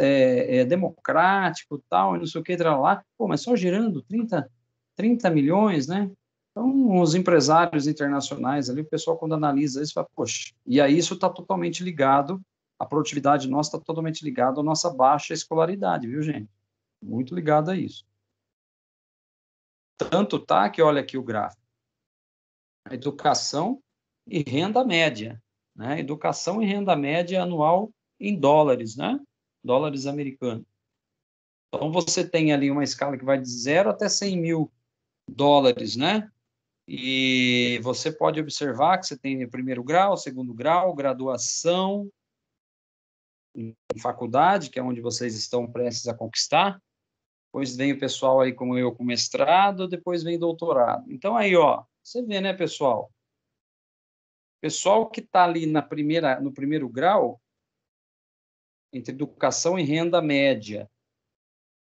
democrático, tal, e não sei o que, lá, pô, mas só gerando 30 milhões, né? Então, os empresários internacionais ali, o pessoal, quando analisa isso, fala, poxa, e aí isso está totalmente ligado, a produtividade nossa está totalmente ligada à nossa baixa escolaridade, viu, gente? Muito ligado a isso. Tanto tá que, olha aqui o gráfico, educação e renda média, né? Educação e renda média anual em dólares, né? Dólares americanos. Então, você tem ali uma escala que vai de 0 até 100 mil dólares, né? E você pode observar que você tem o primeiro grau, segundo grau, graduação em faculdade, que é onde vocês estão prestes a conquistar. Depois vem o pessoal aí como eu com mestrado, depois vem doutorado. Então aí, ó, você vê, né, pessoal? Pessoal que está ali no primeiro grau, entre educação e renda média,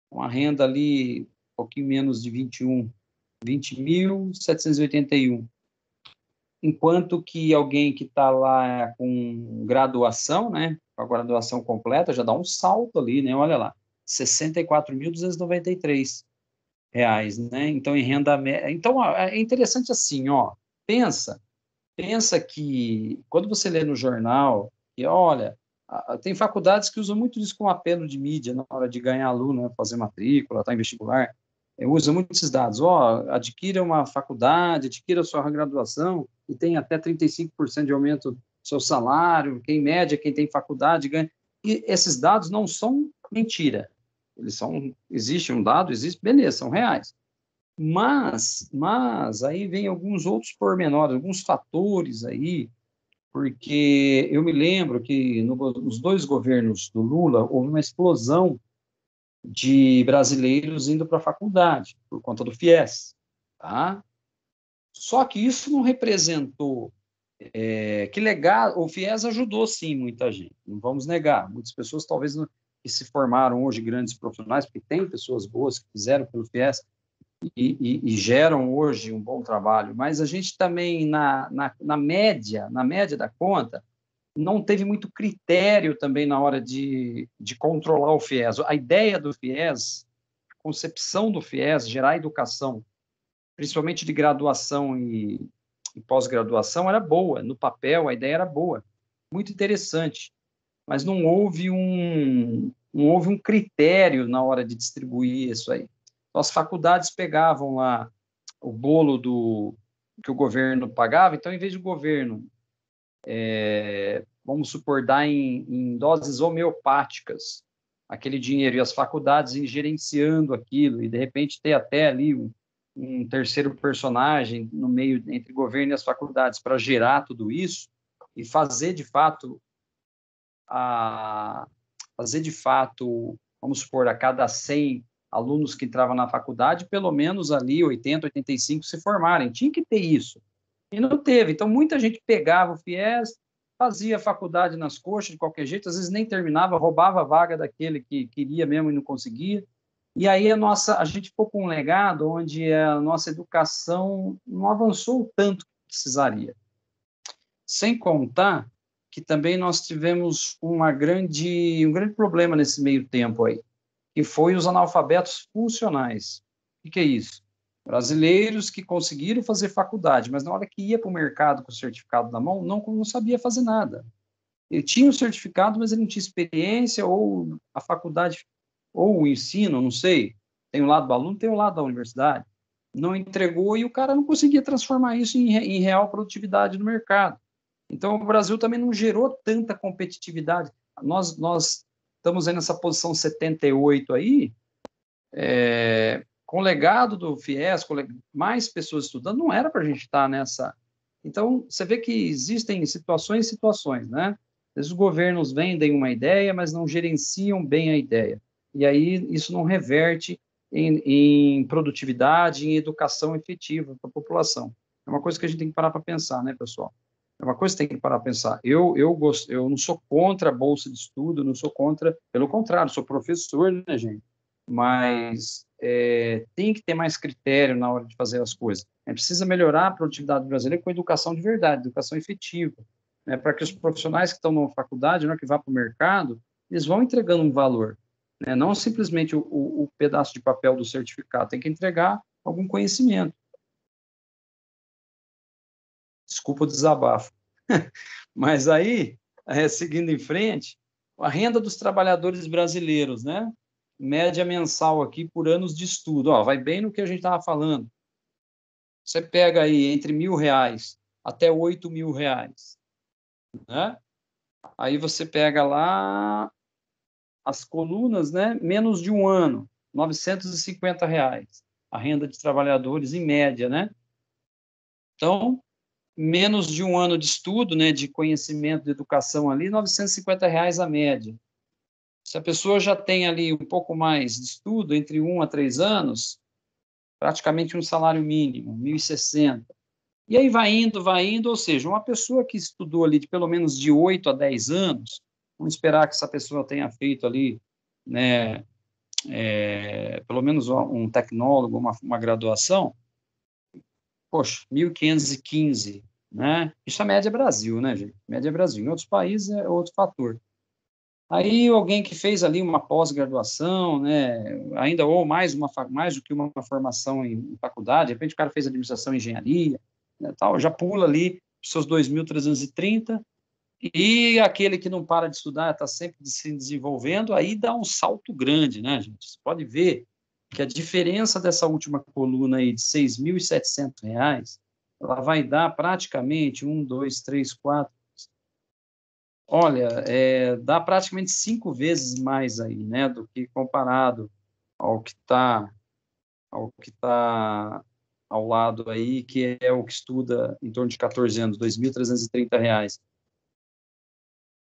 uma renda ali um pouquinho menos de 20.781. Enquanto que alguém que está lá com graduação, né, com a graduação completa, já dá um salto ali, né? Olha lá, R$ 64.293, né? Então, em renda média... Então, é interessante assim, ó, pensa que quando você lê no jornal, e olha, tem faculdades que usam muito isso como apelo de mídia na hora de ganhar aluno, né, fazer matrícula, estar em vestibular, usa muito esses dados. Ó, adquira uma faculdade, adquira sua graduação e tem até 35% de aumento do seu salário, que em média, quem tem faculdade ganha. E esses dados não são mentira. Eles são, existe um dado, existe, beleza, são reais. Mas aí vem alguns outros pormenores, alguns fatores aí, porque eu me lembro que nos dois governos do Lula houve uma explosão de brasileiros indo para a faculdade, por conta do FIES, tá? Só que isso não representou que legal, o FIES ajudou sim muita gente, não vamos negar, muitas pessoas talvez não, que se formaram hoje grandes profissionais, porque tem pessoas boas que fizeram pelo FIES, e geram hoje um bom trabalho, mas a gente também, na média da conta, não teve muito critério também na hora de controlar o FIES. A ideia do FIES, a concepção do FIES, gerar educação, principalmente de graduação e pós-graduação, era boa. No papel, a ideia era boa, muito interessante, mas não houve um critério na hora de distribuir isso aí. Então, as faculdades pegavam lá o bolo que o governo pagava, então, em vez de o governo, vamos supor, dar em doses homeopáticas aquele dinheiro e as faculdades gerenciando aquilo, e de repente ter até ali um terceiro personagem no meio entre o governo e as faculdades para gerar tudo isso e fazer de fato, vamos supor, a cada 100 alunos que entravam na faculdade, pelo menos ali 80, 85 se formarem. Tinha que ter isso. E não teve. Então, muita gente pegava o FIES, fazia faculdade nas coxas de qualquer jeito, às vezes nem terminava, roubava a vaga daquele que queria mesmo e não conseguia. E aí a gente ficou com um legado onde a nossa educação não avançou o tanto que precisaria. Sem contar que também nós tivemos um grande problema nesse meio tempo aí, que foi os analfabetos funcionais. O que é isso? Brasileiros que conseguiram fazer faculdade, mas na hora que ia para o mercado com o certificado na mão, não sabia fazer nada. Ele tinha o certificado, mas ele não tinha experiência, ou a faculdade, ou o ensino, não sei. Tem o lado do aluno, tem o lado da universidade. Não entregou e o cara não conseguia transformar isso em real produtividade no mercado. Então, o Brasil também não gerou tanta competitividade. Nós estamos aí nessa posição 78 aí, com o legado do FIES, com mais pessoas estudando, não era para a gente estar nessa. Então, você vê que existem situações e situações, né? Às vezes os governos vendem uma ideia, mas não gerenciam bem a ideia. E aí isso não reverte em produtividade, em educação efetiva para a população. É uma coisa que a gente tem que parar para pensar, né, pessoal? É uma coisa que tem que parar para pensar. Eu não sou contra a bolsa de estudo, não sou contra, pelo contrário, sou professor, né, gente? Mas tem que ter mais critério na hora de fazer as coisas. A gente precisa melhorar a produtividade brasileira com educação de verdade, educação efetiva, né, para que os profissionais que estão na faculdade, né, que vão para o mercado, eles vão entregando um valor, né, não simplesmente o pedaço de papel do certificado, tem que entregar algum conhecimento. Desculpa o desabafo. Mas aí, seguindo em frente, a renda dos trabalhadores brasileiros, né? Média mensal aqui por anos de estudo. Ó, vai bem no que a gente estava falando. Você pega aí entre R$ 1.000 até R$ 8.000, né? Aí você pega lá as colunas, né? Menos de um ano, R$ 950. A renda de trabalhadores em média, né? Então, menos de um ano de estudo, né, de conhecimento, de educação ali, R$ 950 a média. Se a pessoa já tem ali um pouco mais de estudo, entre 1 a 3 anos, praticamente um salário mínimo, 1.060. E aí vai indo, ou seja, uma pessoa que estudou ali de pelo menos de 8 a 10 anos, vamos esperar que essa pessoa tenha feito ali, né, pelo menos um tecnólogo, uma graduação, poxa, 1.515, né? Isso é a média Brasil, né, gente? Média Brasil. Em outros países é outro fator. Aí alguém que fez ali uma pós-graduação, né, ainda ou mais do que uma formação em faculdade, de repente o cara fez administração e engenharia, né, tal, já pula ali os seus 2.330, e aquele que não para de estudar, está sempre se desenvolvendo, aí dá um salto grande, né, gente? Você pode ver que a diferença dessa última coluna aí de R$ 6.700, ela vai dar praticamente 1, 2, 3, 4, olha, dá praticamente 5 vezes mais aí, né, do que comparado ao que está ao lado aí, que é o que estuda em torno de 14 anos, R$ 2.330,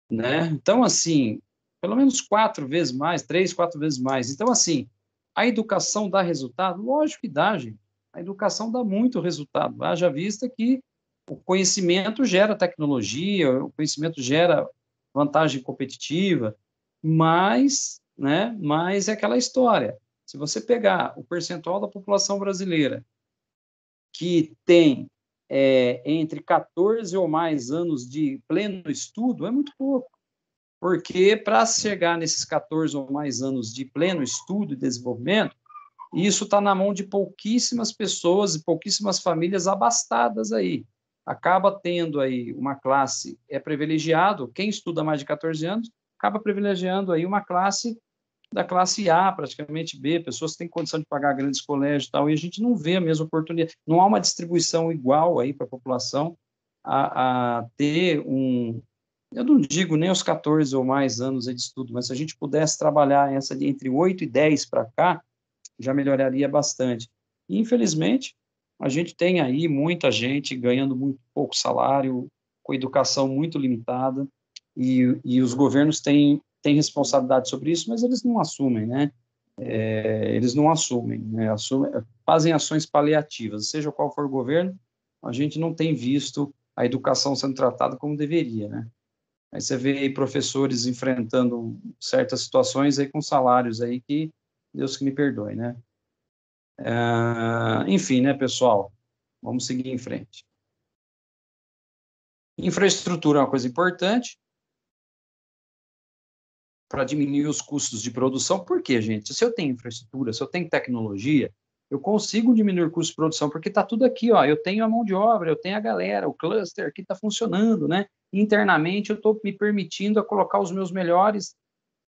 né? Então, assim, pelo menos 4 vezes mais, 3, 4 vezes mais. Então, assim, a educação dá resultado? Lógico que dá, gente. A educação dá muito resultado. Haja vista que o conhecimento gera tecnologia, o conhecimento gera vantagem competitiva, mas é aquela história. Se você pegar o percentual da população brasileira que tem entre 14 ou mais anos de pleno estudo, é muito pouco. Porque para chegar nesses 14 ou mais anos de pleno estudo e desenvolvimento, isso está na mão de pouquíssimas pessoas e pouquíssimas famílias abastadas aí. Acaba tendo aí uma classe, privilegiado, quem estuda mais de 14 anos, acaba privilegiando aí uma classe da classe A, praticamente B, pessoas que têm condição de pagar grandes colégios e tal, e a gente não vê a mesma oportunidade, não há uma distribuição igual aí para a população a ter eu não digo nem os 14 ou mais anos de estudo, mas se a gente pudesse trabalhar essa de entre 8 e 10 para cá, já melhoraria bastante. E, infelizmente, a gente tem aí muita gente ganhando muito pouco salário, com educação muito limitada, e os governos têm responsabilidade sobre isso, mas eles não assumem, né? Eles não assumem, né? Fazem ações paliativas, seja qual for o governo, a gente não tem visto a educação sendo tratada como deveria, né? Aí você vê aí professores enfrentando certas situações aí com salários aí que Deus que me perdoe, né? Enfim, né, pessoal? Vamos seguir em frente. Infraestrutura é uma coisa importante para diminuir os custos de produção. Por quê, gente? Se eu tenho infraestrutura, se eu tenho tecnologia, eu consigo diminuir o custo de produção, porque está tudo aqui, ó. Eu tenho a mão de obra, eu tenho a galera, o cluster aqui está funcionando, né? Internamente, eu estou me permitindo a colocar os meus melhores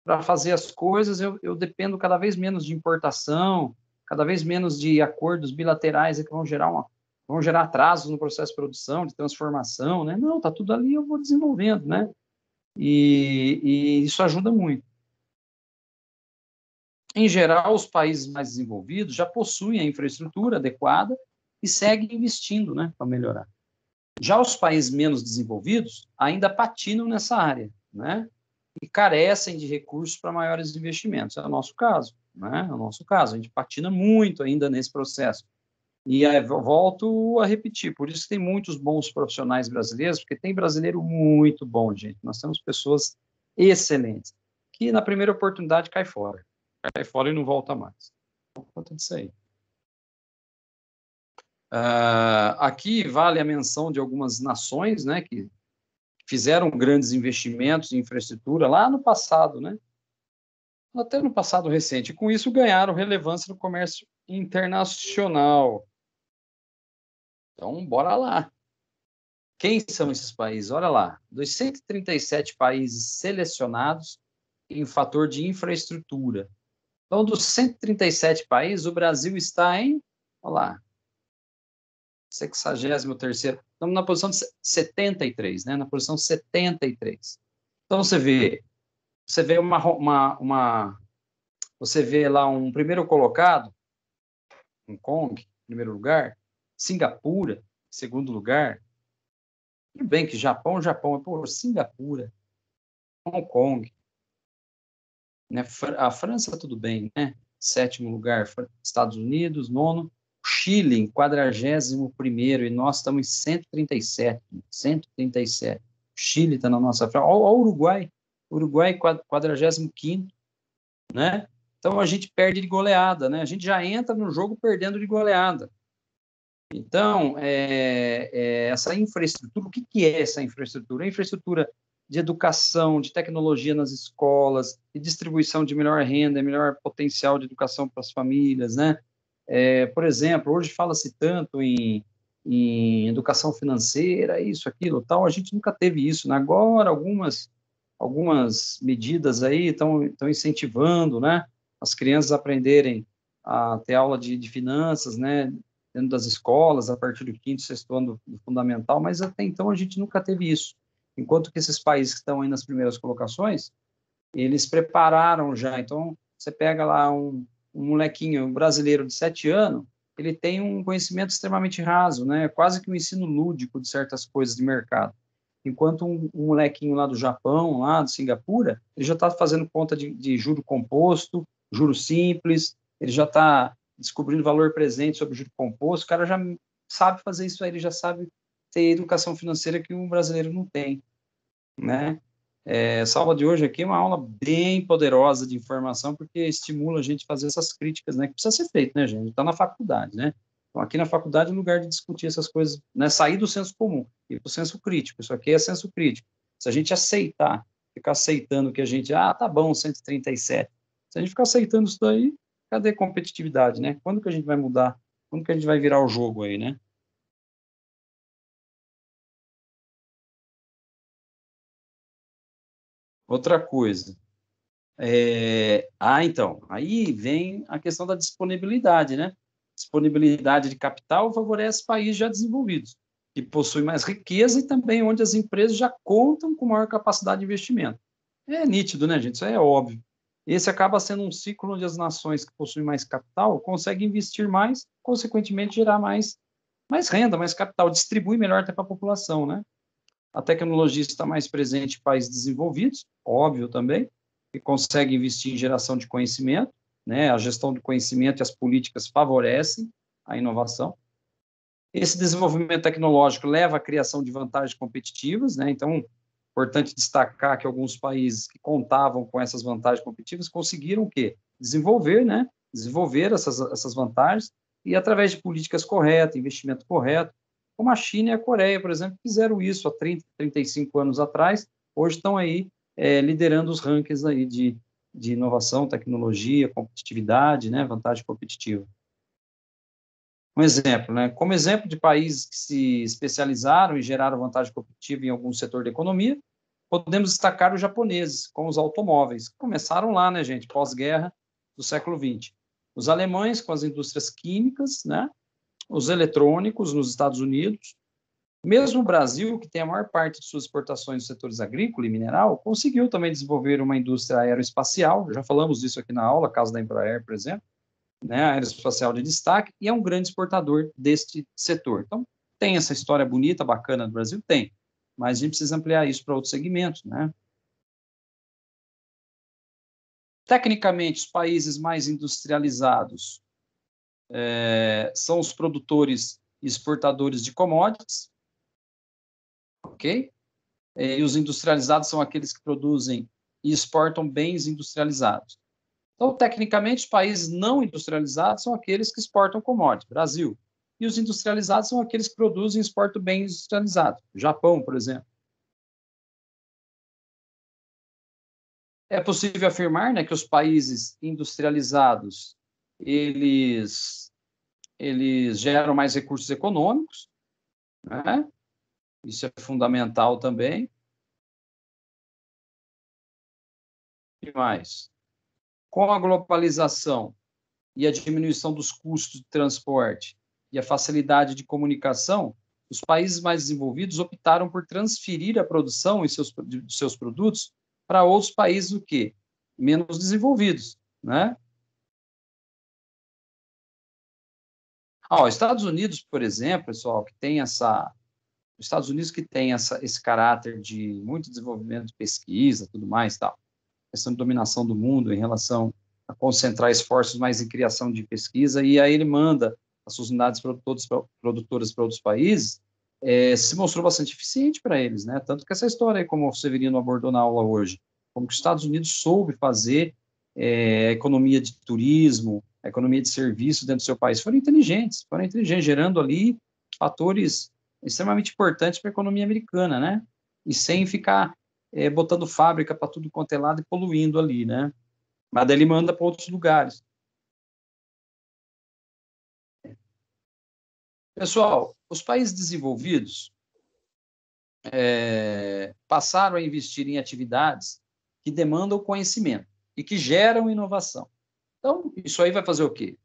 para fazer as coisas, eu dependo cada vez menos de importação, cada vez menos de acordos bilaterais que vão gerar atrasos no processo de produção, de transformação, né? Não, está tudo ali, eu vou desenvolvendo, né? E isso ajuda muito. Em geral, os países mais desenvolvidos já possuem a infraestrutura adequada e seguem investindo, né, para melhorar. Já os países menos desenvolvidos ainda patinam nessa área, né? E carecem de recursos para maiores investimentos. É o nosso caso, né? É o nosso caso. A gente patina muito ainda nesse processo. E aí, volto a repetir, por isso tem muitos bons profissionais brasileiros, porque tem brasileiro muito bom, gente. Nós temos pessoas excelentes, que na primeira oportunidade cai fora e não volta mais. Por conta disso aí. Aqui vale a menção de algumas nações, né, que fizeram grandes investimentos em infraestrutura lá no passado, né? Até no passado recente. E com isso ganharam relevância no comércio internacional. Então, bora lá. Quem são esses países? Olha lá, dos 137 países selecionados em fator de infraestrutura. Então, dos 137 países, o Brasil está em, olha lá, 63º. Estamos na posição 73, né? Na posição 73. Então, você vê você vê lá um primeiro colocado, Hong Kong, em primeiro lugar, Singapura, em segundo lugar. Tudo bem que Japão, Singapura, Hong Kong, né? A França, tudo bem, né? Sétimo lugar, Estados Unidos, nono, Chile em 41º, e nós estamos em 137. 137. Chile está na nossa frente. Olha o Uruguai. Uruguai, 45º, né? Então a gente perde de goleada, né? A gente já entra no jogo perdendo de goleada. Então, essa infraestrutura, o que é essa infraestrutura? A infraestrutura de educação, de tecnologia nas escolas, de distribuição de melhor renda, melhor potencial de educação para as famílias, né? Por exemplo, hoje fala-se tanto em educação financeira, isso, aquilo, tal, a gente nunca teve isso, né? Agora, algumas medidas aí estão incentivando, né, as crianças a aprenderem a ter aula de finanças, né, dentro das escolas, a partir do quinto, sexto ano do fundamental, mas até então a gente nunca teve isso. Enquanto que esses países que estão aí nas primeiras colocações, eles prepararam já. Então, você pega lá um molequinho brasileiro de 7 anos, ele tem um conhecimento extremamente raso, né? Quase que um ensino lúdico de certas coisas de mercado. Enquanto um molequinho lá do Japão, lá de Singapura, ele já está fazendo conta de juro composto, juro simples, ele já está descobrindo valor presente sobre juro composto, o cara já sabe fazer isso aí, ele já sabe ter educação financeira que um brasileiro não tem, né? Essa aula de hoje aqui é uma aula bem poderosa de informação, porque estimula a gente a fazer essas críticas, né? Que precisa ser feito, né, gente? Está na faculdade, né? Então, aqui na faculdade é lugar de discutir essas coisas, né? Sair do senso comum e para o senso crítico. Isso aqui é senso crítico. Se a gente aceitar, ficar aceitando que a gente, tá bom, 137. Se a gente ficar aceitando isso daí, cadê a competitividade, né? Quando que a gente vai mudar? Quando que a gente vai virar o jogo aí, né? Outra coisa. Então, aí vem a questão da disponibilidade, né? Disponibilidade de capital favorece países já desenvolvidos, que possuem mais riqueza e também onde as empresas já contam com maior capacidade de investimento. É nítido, né, gente? Isso é óbvio. Esse acaba sendo um ciclo onde as nações que possuem mais capital conseguem investir mais, consequentemente gerar mais renda, mais capital, distribui melhor até para a população, né? A tecnologia está mais presente em países desenvolvidos, óbvio também, que consegue investir em geração de conhecimento, né? A gestão do conhecimento e as políticas favorecem a inovação. Esse desenvolvimento tecnológico leva à criação de vantagens competitivas, né? Então, importante destacar que alguns países que contavam com essas vantagens competitivas conseguiram o quê? Desenvolver, né? Desenvolver essas vantagens e através de políticas corretas, investimento correto, como a China e a Coreia, por exemplo, fizeram isso há 30, 35 anos atrás, hoje estão aí liderando os rankings aí de inovação, tecnologia, competitividade, né? Vantagem competitiva. Um exemplo, né? Como exemplo de países que se especializaram e geraram vantagem competitiva em algum setor da economia, podemos destacar os japoneses, com os automóveis, que começaram lá, né, gente, pós-guerra do século XX. Os alemães, com as indústrias químicas, né? Os eletrônicos nos Estados Unidos. Mesmo o Brasil, que tem a maior parte de suas exportações nos setores agrícola e mineral, conseguiu também desenvolver uma indústria aeroespacial, já falamos disso aqui na aula, caso da Embraer, por exemplo, né, aeroespacial de destaque, e é um grande exportador deste setor. Então, tem essa história bonita, bacana do Brasil? Tem, mas a gente precisa ampliar isso para outros segmentos, né? Tecnicamente, os países mais industrializados são os produtores e exportadores de commodities, ok? E os industrializados são aqueles que produzem e exportam bens industrializados. Então, tecnicamente, os países não industrializados são aqueles que exportam commodities, Brasil. E os industrializados são aqueles que produzem e exportam bens industrializados, Japão, por exemplo. É possível afirmar, né, que os países industrializados eles geram mais recursos econômicos, né? Isso é fundamental também. E mais? Com a globalização e a diminuição dos custos de transporte e a facilidade de comunicação, os países mais desenvolvidos optaram por transferir a produção de seus produtos para outros países o quê? Menos desenvolvidos, né? Os Estados Unidos, por exemplo, pessoal, que tem os Estados Unidos que tem esse caráter de muito desenvolvimento de pesquisa, tudo mais, tal, questão de dominação do mundo em relação a concentrar esforços mais em criação de pesquisa, e aí ele manda as suas unidades produtoras para outros países, se mostrou bastante eficiente para eles, né? Tanto que essa história aí, como o Severino abordou na aula hoje, como que os Estados Unidos soube fazer a economia de turismo, a economia de serviços dentro do seu país, foram inteligentes, gerando ali fatores extremamente importantes para a economia americana, né? E sem ficar botando fábrica para tudo quanto é lado e poluindo ali, né? Mas daí ele manda para outros lugares. Pessoal, os países desenvolvidos passaram a investir em atividades que demandam conhecimento e que geram inovação. Então, isso aí vai fazer o quê?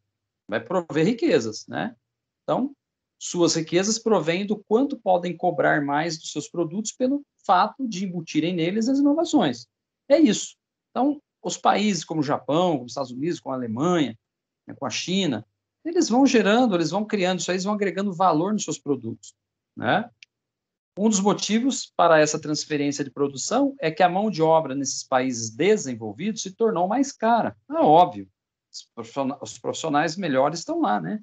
Vai prover riquezas, né? Então, suas riquezas provêm do quanto podem cobrar mais dos seus produtos pelo fato de embutirem neles as inovações. É isso. Então, os países como o Japão, como os Estados Unidos, como a Alemanha, né, com a China, eles vão gerando, eles vão criando isso aí, eles vão agregando valor nos seus produtos, né? Um dos motivos para essa transferência de produção é que a mão de obra nesses países desenvolvidos se tornou mais cara. É óbvio, os profissionais melhores estão lá, né?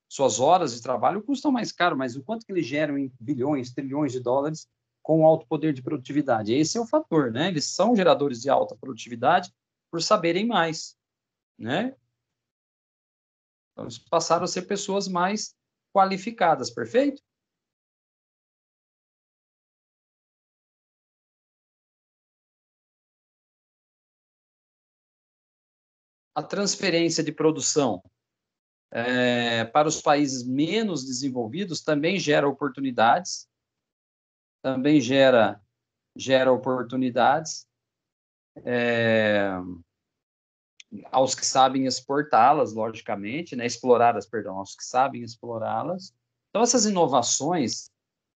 Suas horas de trabalho custam mais caro, mas o quanto que eles geram em bilhões, trilhões de dólares com alto poder de produtividade? Esse é o fator, né? Eles são geradores de alta produtividade por saberem mais, né? Então, eles passaram a ser pessoas mais qualificadas, perfeito? A transferência de produção para os países menos desenvolvidos também gera oportunidades, também gera oportunidades aos que sabem exportá-las, logicamente, né, explorá-las, perdão, aos que sabem explorá-las. Então, essas inovações,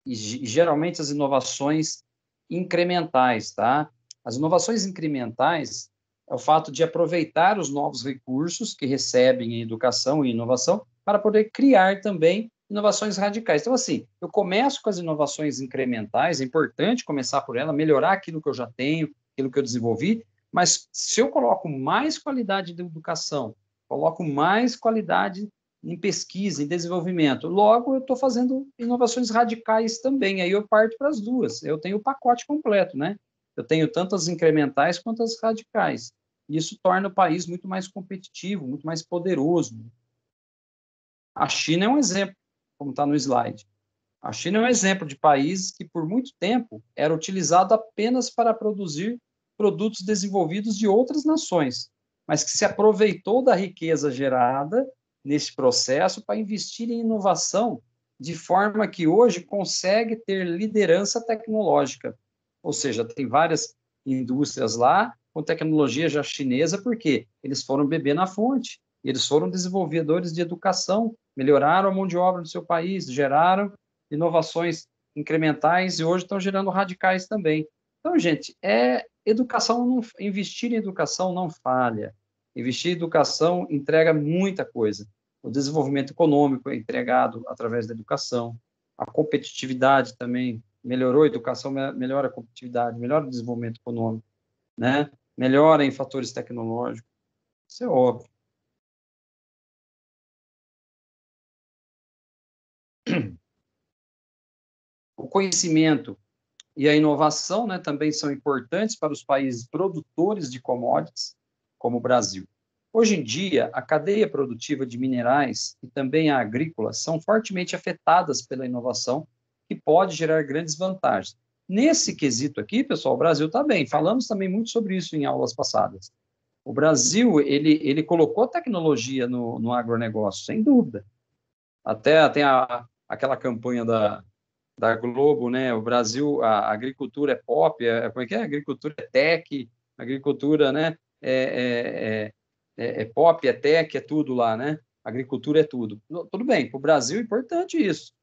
e geralmente as inovações incrementais, tá? As inovações incrementais é o fato de aproveitar os novos recursos que recebem em educação e inovação para poder criar também inovações radicais. Então, assim, eu começo com as inovações incrementais, é importante começar por ela, melhorar aquilo que eu já tenho, aquilo que eu desenvolvi, mas se eu coloco mais qualidade de educação, coloco mais qualidade em pesquisa, em desenvolvimento, logo eu estou fazendo inovações radicais também, aí eu parto para as duas, eu tenho o pacote completo, né? Eu tenho tanto as incrementais quanto as radicais. Isso torna o país muito mais competitivo, muito mais poderoso. A China é um exemplo, como está no slide. A China é um exemplo de país que, por muito tempo, era utilizado apenas para produzir produtos desenvolvidos de outras nações, mas que se aproveitou da riqueza gerada nesse processo para investir em inovação, de forma que hoje consegue ter liderança tecnológica. Ou seja, tem várias indústrias lá com tecnologia já chinesa, porque eles foram beber na fonte, eles foram desenvolvedores de educação, melhoraram a mão de obra do seu país, geraram inovações incrementais e hoje estão gerando radicais também. Então, gente, investir em educação não falha. Investir em educação entrega muita coisa. O desenvolvimento econômico é entregado através da educação. A competitividade também melhorou, a educação melhora a competitividade, melhora o desenvolvimento econômico, né? Melhora em fatores tecnológicos. Isso é óbvio. O conhecimento e a inovação, né, também são importantes para os países produtores de commodities, como o Brasil. Hoje em dia, a cadeia produtiva de minerais e também a agrícola são fortemente afetadas pela inovação, que pode gerar grandes vantagens. Nesse quesito aqui, pessoal, o Brasil está bem. Falamos também muito sobre isso em aulas passadas. O Brasil, ele colocou tecnologia no agronegócio, sem dúvida. Até tem aquela campanha da Globo, né? O Brasil, a agricultura é pop, como é que é? A agricultura é tech, a agricultura, né? É pop, é tech, é tudo lá, né? A agricultura é tudo. Tudo bem, para o Brasil é importante isso.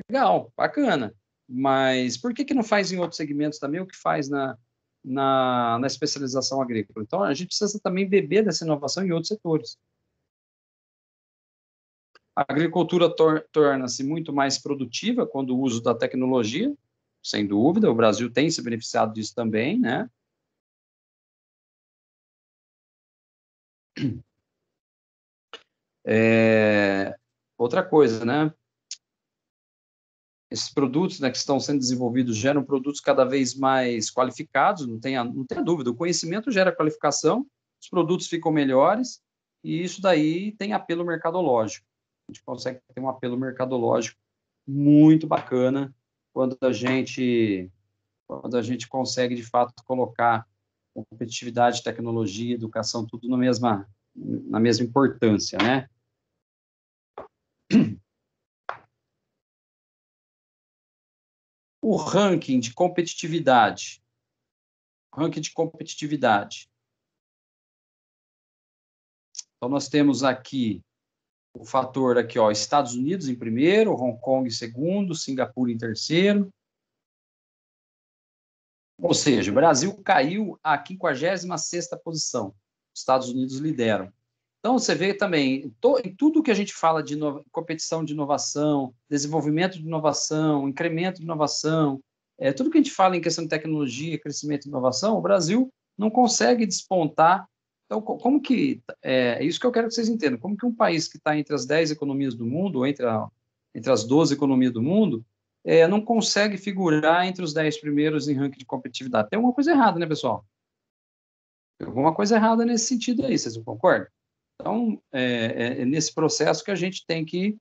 Legal, bacana. Mas por que não faz em outros segmentos também o que faz na especialização agrícola? Então, a gente precisa também beber dessa inovação em outros setores. A agricultura torna-se muito mais produtiva quando o uso da tecnologia, sem dúvida, o Brasil tem se beneficiado disso também, né? Outra coisa, né? Esses produtos, né, que estão sendo desenvolvidos geram produtos cada vez mais qualificados, não tenha dúvida, o conhecimento gera qualificação, os produtos ficam melhores, e isso daí tem apelo mercadológico. A gente consegue ter um apelo mercadológico muito bacana quando a gente quando a gente consegue, de fato, colocar competitividade, tecnologia, educação, tudo na mesma importância, né? O ranking de competitividade. Ranking de competitividade. Então, nós temos aqui o fator aqui, ó, Estados Unidos em primeiro, Hong Kong em segundo, Singapura em terceiro. Ou seja, o Brasil caiu à 56ª posição. Os Estados Unidos lideram. Então, você vê também, em tudo que a gente fala de competição de inovação, desenvolvimento de inovação, incremento de inovação, tudo que a gente fala em questão de tecnologia, crescimento e inovação, o Brasil não consegue despontar. Então, como que... É isso que eu quero que vocês entendam. Como que um país que está entre as 10 economias do mundo, ou entre as 12 economias do mundo, não consegue figurar entre os 10 primeiros em ranking de competitividade? Tem alguma coisa errada, né, pessoal? Tem alguma coisa errada nesse sentido aí, vocês não concordam? Então, é nesse processo que a gente tem que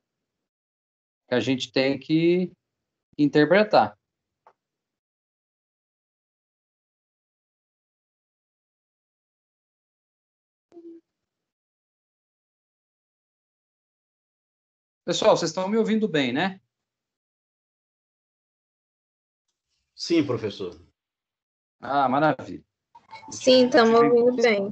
interpretar. Pessoal, vocês estão me ouvindo bem, né? Sim, professor. Ah, maravilha. Sim, estamos ouvindo bem.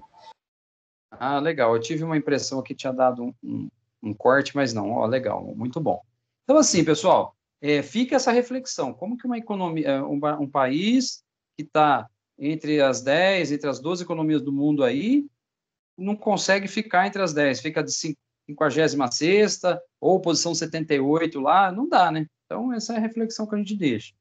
Ah, legal. Eu tive uma impressão que tinha dado um corte, mas não. Ó, legal, muito bom. Então, assim, pessoal, fica essa reflexão. Como que uma economia, um país que está entre as 10, entre as 12 economias do mundo aí, não consegue ficar entre as 10, fica de 56ª ou posição 78 lá, não dá, né? Então, essa é a reflexão que a gente deixa.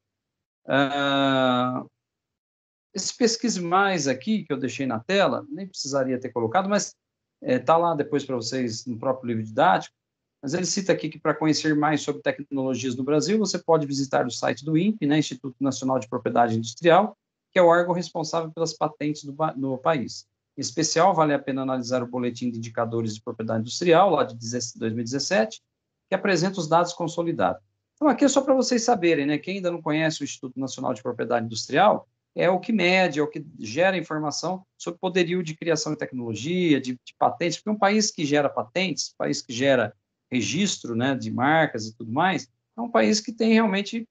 Esse pesquise mais aqui, que eu deixei na tela, nem precisaria ter colocado, mas está lá depois para vocês no próprio livro didático, mas ele cita aqui que para conhecer mais sobre tecnologias no Brasil, você pode visitar o site do INPE, né, Instituto Nacional de Propriedade Industrial, que é o órgão responsável pelas patentes no país. Em especial, vale a pena analisar o Boletim de Indicadores de Propriedade Industrial, lá de 2017, que apresenta os dados consolidados. Então, aqui é só para vocês saberem, né, quem ainda não conhece o Instituto Nacional de Propriedade Industrial, é o que mede, é o que gera informação sobre o poderio de criação de tecnologia, de patentes, porque um país que gera patentes, um país que gera registro, né, de marcas e tudo mais, é um país que tem realmente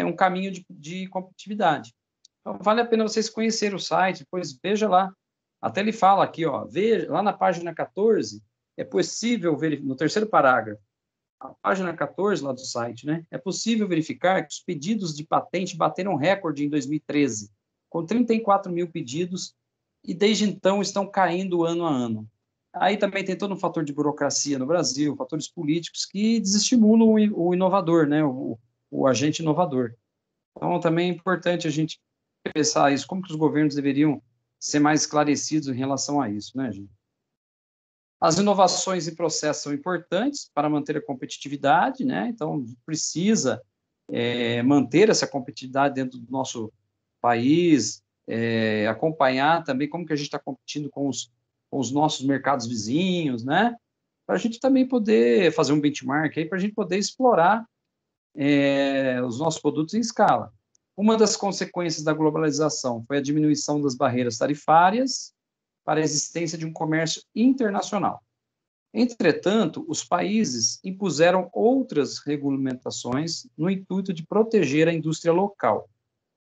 um caminho de competitividade. Então, vale a pena vocês conhecerem o site, depois veja lá. Até ele fala aqui, ó, veja, lá na página 14, é possível ver, no terceiro parágrafo, a página 14 lá do site, né, é possível verificar que os pedidos de patente bateram recorde em 2013, com 34 mil pedidos, e desde então estão caindo ano a ano. Aí também tem todo um fator de burocracia no Brasil, fatores políticos que desestimulam o inovador, né, o agente inovador. Então, também é importante a gente pensar isso, como que os governos deveriam ser mais esclarecidos em relação a isso, né, gente? As inovações e processos são importantes para manter a competitividade, né? Então, precisa manter essa competitividade dentro do nosso país, acompanhar também como que a gente está competindo com os nossos mercados vizinhos, né? Para a gente também poder fazer um benchmark aí, para a gente poder explorar os nossos produtos em escala. Uma das consequências da globalização foi a diminuição das barreiras tarifárias para a existência de um comércio internacional. Entretanto, os países impuseram outras regulamentações no intuito de proteger a indústria local.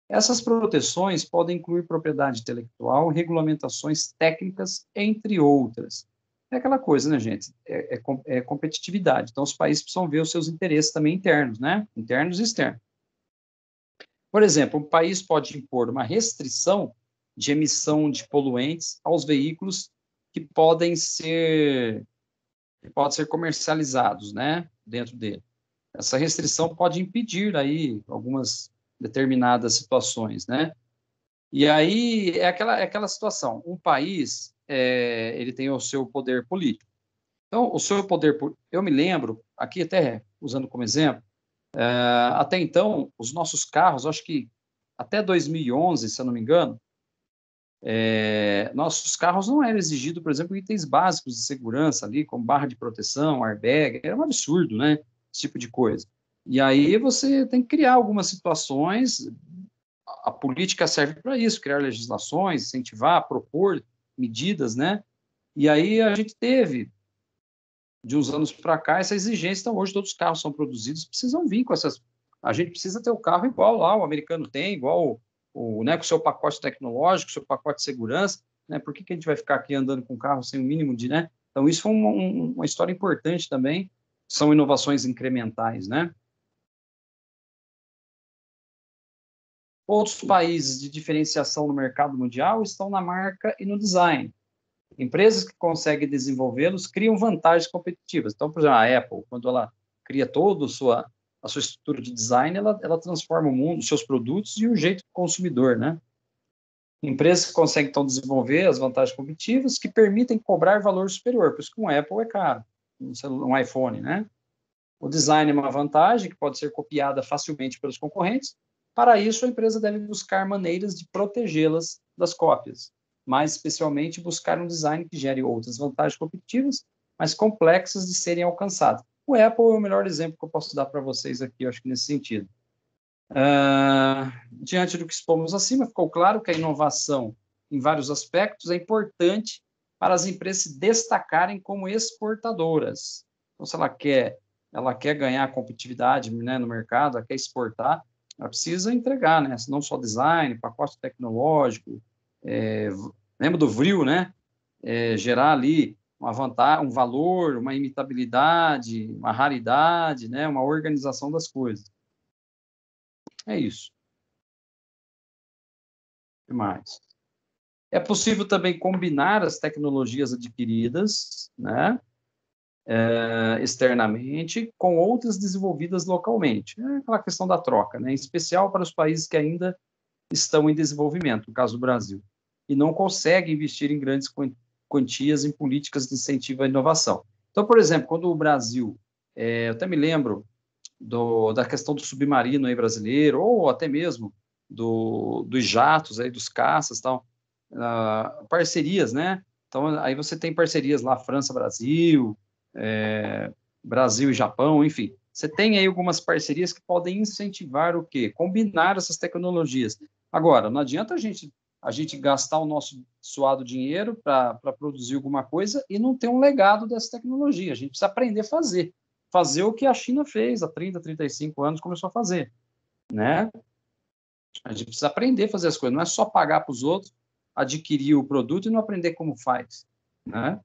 Essas proteções podem incluir propriedade intelectual, regulamentações técnicas, entre outras. É aquela coisa, né, gente? É competitividade. Então, os países precisam ver os seus interesses também internos, né? Internos e externos. Por exemplo, um país pode impor uma restrição de emissão de poluentes aos veículos que podem ser comercializados, né, dentro dele. Essa restrição pode impedir aí algumas determinadas situações, né? E aí é aquela situação. Um país ele tem o seu poder político. Então, o seu poder, eu me lembro aqui até usando como exemplo, até então os nossos carros, acho que até 2011, se eu não me engano, nossos carros não eram exigidos, por exemplo, itens básicos de segurança ali, como barra de proteção, airbag, era um absurdo, né? Esse tipo de coisa. E aí você tem que criar algumas situações a política serve para isso, criar legislações, incentivar, propor medidas, né? E aí a gente teve, de uns anos para cá, essa exigência. Então, hoje todos os carros são produzidos, precisam vir com essas... A gente precisa ter o carro igual lá, o americano tem, igual né, com o seu pacote tecnológico, seu pacote de segurança, né? Por que a gente vai ficar aqui andando com carro sem o mínimo de... né? Então, isso foi uma história importante também, são inovações incrementais, né? Outros países de diferenciação no mercado mundial estão na marca e no design. Empresas que conseguem desenvolvê-los criam vantagens competitivas. Então, por exemplo, a Apple, quando ela cria toda a sua estrutura de design, ela transforma o mundo, os seus produtos e o jeito do consumidor, né? Empresas que conseguem, então, desenvolver as vantagens competitivas que permitem cobrar valor superior, por isso que um Apple é caro, um iPhone, né? O design é uma vantagem que pode ser copiada facilmente pelos concorrentes. Para isso, a empresa deve buscar maneiras de protegê-las das cópias, mais especialmente buscar um design que gere outras vantagens competitivas, mas complexas de serem alcançadas. O Apple é o melhor exemplo que eu posso dar para vocês aqui, eu acho que nesse sentido. Diante do que expomos acima, ficou claro que a inovação, em vários aspectos, é importante para as empresas se destacarem como exportadoras. Então, se ela quer ganhar competitividade, né, no mercado, ela quer exportar, ela precisa entregar, né? Não só design, pacote tecnológico, lembra do Vril, né? Gerar ali uma vantagem, um valor, uma imitabilidade, uma raridade, né? Uma organização das coisas. É isso. O que mais? É possível também combinar as tecnologias adquiridas, né? Externamente, com outras desenvolvidas localmente. É aquela questão da troca, né? Em especial para os países que ainda estão em desenvolvimento, no caso do Brasil, e não conseguem investir em grandes quantias em políticas de incentivo à inovação. Então, por exemplo, quando o Brasil, eu até me lembro da questão do submarino aí brasileiro, ou até mesmo dos jatos, aí, dos caças, tal, parcerias, né? Então, aí você tem parcerias lá, França-Brasil, Brasil e Japão, enfim. Você tem aí algumas parcerias que podem incentivar o quê? Combinar essas tecnologias. Agora, não adianta a gente gastar o nosso suado dinheiro para produzir alguma coisa e não ter um legado dessa tecnologia. A gente precisa aprender a fazer. Fazer o que a China fez há 30, 35 anos, começou a fazer, né? A gente precisa aprender a fazer as coisas. Não é só pagar para os outros, adquirir o produto e não aprender como faz, né?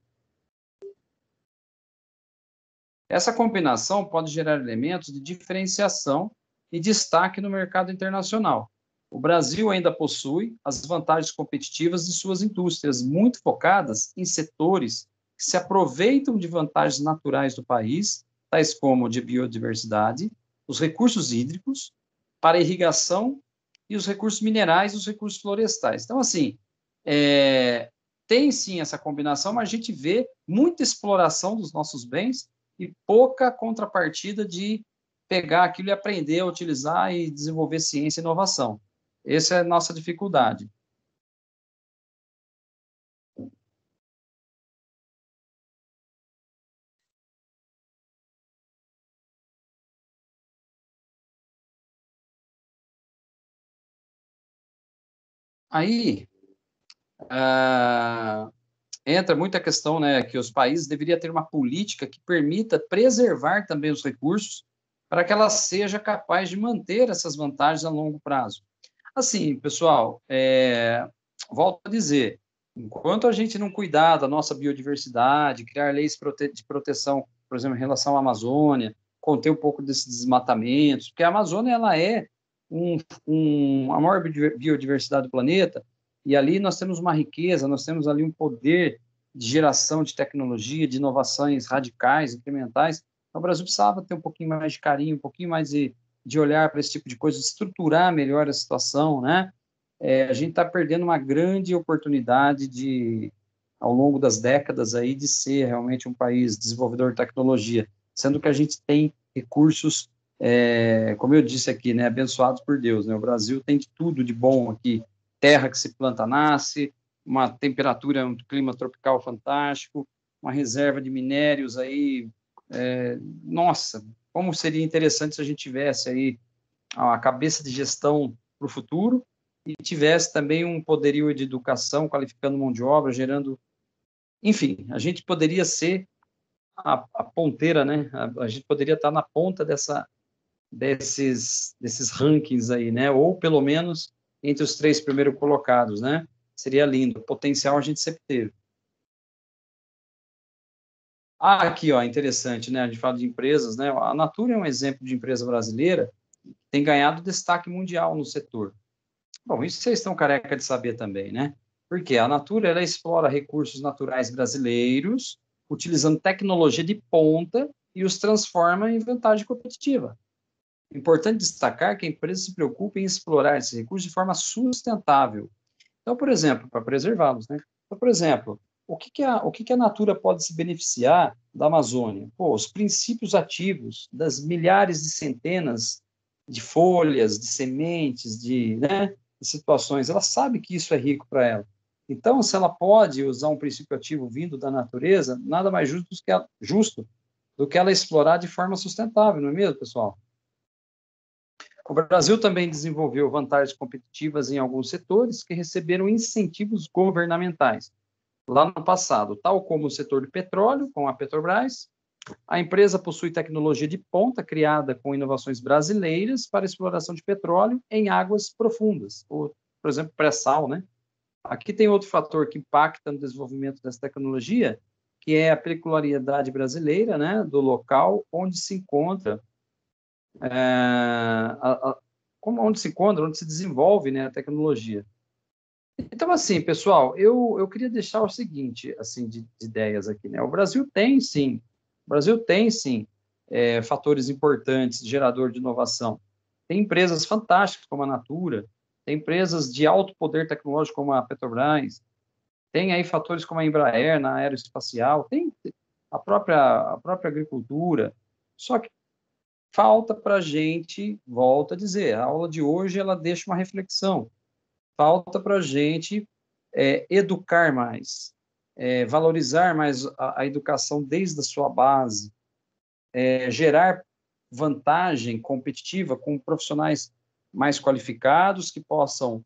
Essa combinação pode gerar elementos de diferenciação e destaque no mercado internacional. O Brasil ainda possui as vantagens competitivas de suas indústrias, muito focadas em setores que se aproveitam de vantagens naturais do país, tais como de biodiversidade, os recursos hídricos, para irrigação e os recursos minerais e os recursos florestais. Então, assim, tem sim essa combinação, mas a gente vê muita exploração dos nossos bens e pouca contrapartida de pegar aquilo e aprender a utilizar e desenvolver ciência e inovação. Essa é a nossa dificuldade. Aí entra muita questão, né, que os países deveriam ter uma política que permita preservar também os recursos para que ela seja capaz de manter essas vantagens a longo prazo. Assim, pessoal, volto a dizer, enquanto a gente não cuidar da nossa biodiversidade, criar leis de proteção, por exemplo, em relação à Amazônia, conter um pouco desses desmatamentos, porque a Amazônia ela é a maior biodiversidade do planeta, e ali nós temos uma riqueza, nós temos ali um poder de geração de tecnologia, de inovações radicais, incrementais. Então, o Brasil precisava ter um pouquinho mais de carinho, um pouquinho mais de olhar para esse tipo de coisa, estruturar melhor a situação, né? A gente está perdendo uma grande oportunidade ao longo das décadas aí, de ser realmente um país desenvolvedor de tecnologia, sendo que a gente tem recursos, como eu disse aqui, né, abençoados por Deus, né? O Brasil tem de tudo de bom aqui, terra que se planta nasce, uma temperatura, um clima tropical fantástico, uma reserva de minérios aí, nossa, como seria interessante se a gente tivesse aí a cabeça de gestão para o futuro e tivesse também um poderio de educação, qualificando mão de obra, gerando... Enfim, a gente poderia ser a ponteira, né? A gente poderia estar na ponta desses rankings aí, né? Ou, pelo menos, entre os 3 primeiros colocados, né? Seria lindo. Potencial a gente sempre teve. Aqui, ó, interessante, né? A gente fala de empresas, né? A Natura é um exemplo de empresa brasileira que tem ganhado destaque mundial no setor. Bom, isso vocês estão careca de saber também, né? Porque a Natura, ela explora recursos naturais brasileiros, utilizando tecnologia de ponta e os transforma em vantagem competitiva. Importante destacar que a empresa se preocupa em explorar esses recursos de forma sustentável. Então, por exemplo, para preservá-los, né? Então, por exemplo, o que a Natura pode se beneficiar da Amazônia? Pô, os princípios ativos das milhares de centenas de folhas, de sementes, né, de situações. Ela sabe que isso é rico para ela. Então, se ela pode usar um princípio ativo vindo da natureza, nada mais justo do que ela explorar de forma sustentável, não é mesmo, pessoal? O Brasil também desenvolveu vantagens competitivas em alguns setores que receberam incentivos governamentais lá no passado, tal como o setor de petróleo, com a Petrobras. A empresa possui tecnologia de ponta criada com inovações brasileiras para exploração de petróleo em águas profundas, ou, por exemplo, pré-sal, né? Aqui tem outro fator que impacta no desenvolvimento dessa tecnologia, que é a peculiaridade brasileira, né, do local onde se encontra onde se desenvolve, né, a tecnologia. Então, assim, pessoal, eu queria deixar o seguinte, assim, de ideias aqui, né? O Brasil tem, sim, fatores importantes, gerador de inovação. Tem empresas fantásticas como a Natura, tem empresas de alto poder tecnológico como a Petrobras, tem aí fatores como a Embraer na aeroespacial, tem a própria agricultura, só que falta para a gente, volto a dizer, a aula de hoje ela deixa uma reflexão, falta para a gente educar mais, valorizar mais a educação desde a sua base, gerar vantagem competitiva com profissionais mais qualificados que possam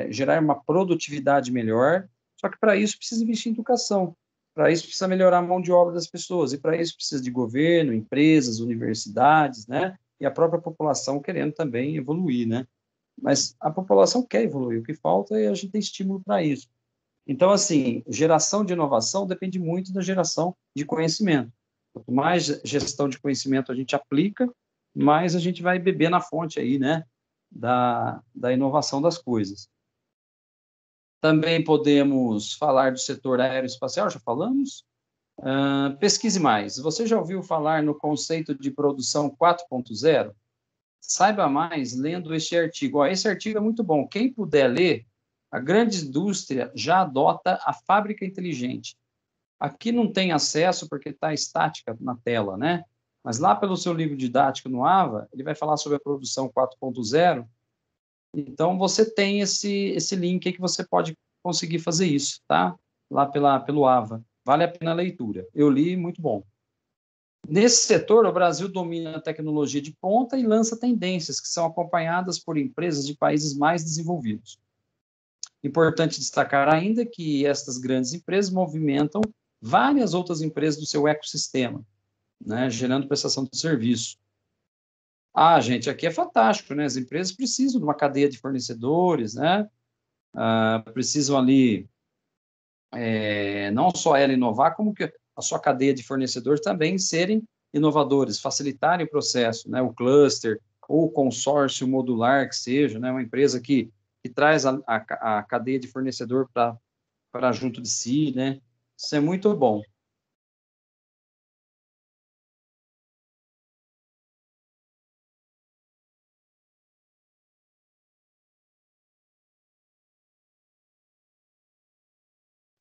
gerar uma produtividade melhor, só que para isso precisa investir em educação, para isso precisa melhorar a mão de obra das pessoas, e para isso precisa de governo, empresas, universidades, né? E a própria população querendo também evoluir, né? Mas a população quer evoluir, o que falta é a gente ter estímulo para isso. Então, assim, geração de inovação depende muito da geração de conhecimento. Quanto mais gestão de conhecimento a gente aplica, mais a gente vai beber na fonte aí, né, da inovação das coisas. Também podemos falar do setor aeroespacial, já falamos. Pesquise mais. Você já ouviu falar no conceito de produção 4.0? Saiba mais lendo este artigo. Esse artigo é muito bom. Quem puder ler, a grande indústria já adota a fábrica inteligente. Aqui não tem acesso porque está estática na tela, né? Mas lá pelo seu livro didático no AVA, ele vai falar sobre a produção 4.0. Então, você tem esse link aí que você pode conseguir fazer isso, tá? Lá pelo AVA. Vale a pena a leitura. Eu li, muito bom. Nesse setor, o Brasil domina a tecnologia de ponta e lança tendências que são acompanhadas por empresas de países mais desenvolvidos. Importante destacar ainda que estas grandes empresas movimentam várias outras empresas do seu ecossistema, né, gerando prestação de serviço. Gente, aqui é fantástico, né? As empresas precisam de uma cadeia de fornecedores, né? Precisam ali, não só ela inovar, como que a sua cadeia de fornecedores também serem inovadores, facilitarem o processo, né? O cluster ou o consórcio modular que seja, né? Uma empresa que traz a cadeia de fornecedor para junto de si, né? Isso é muito bom.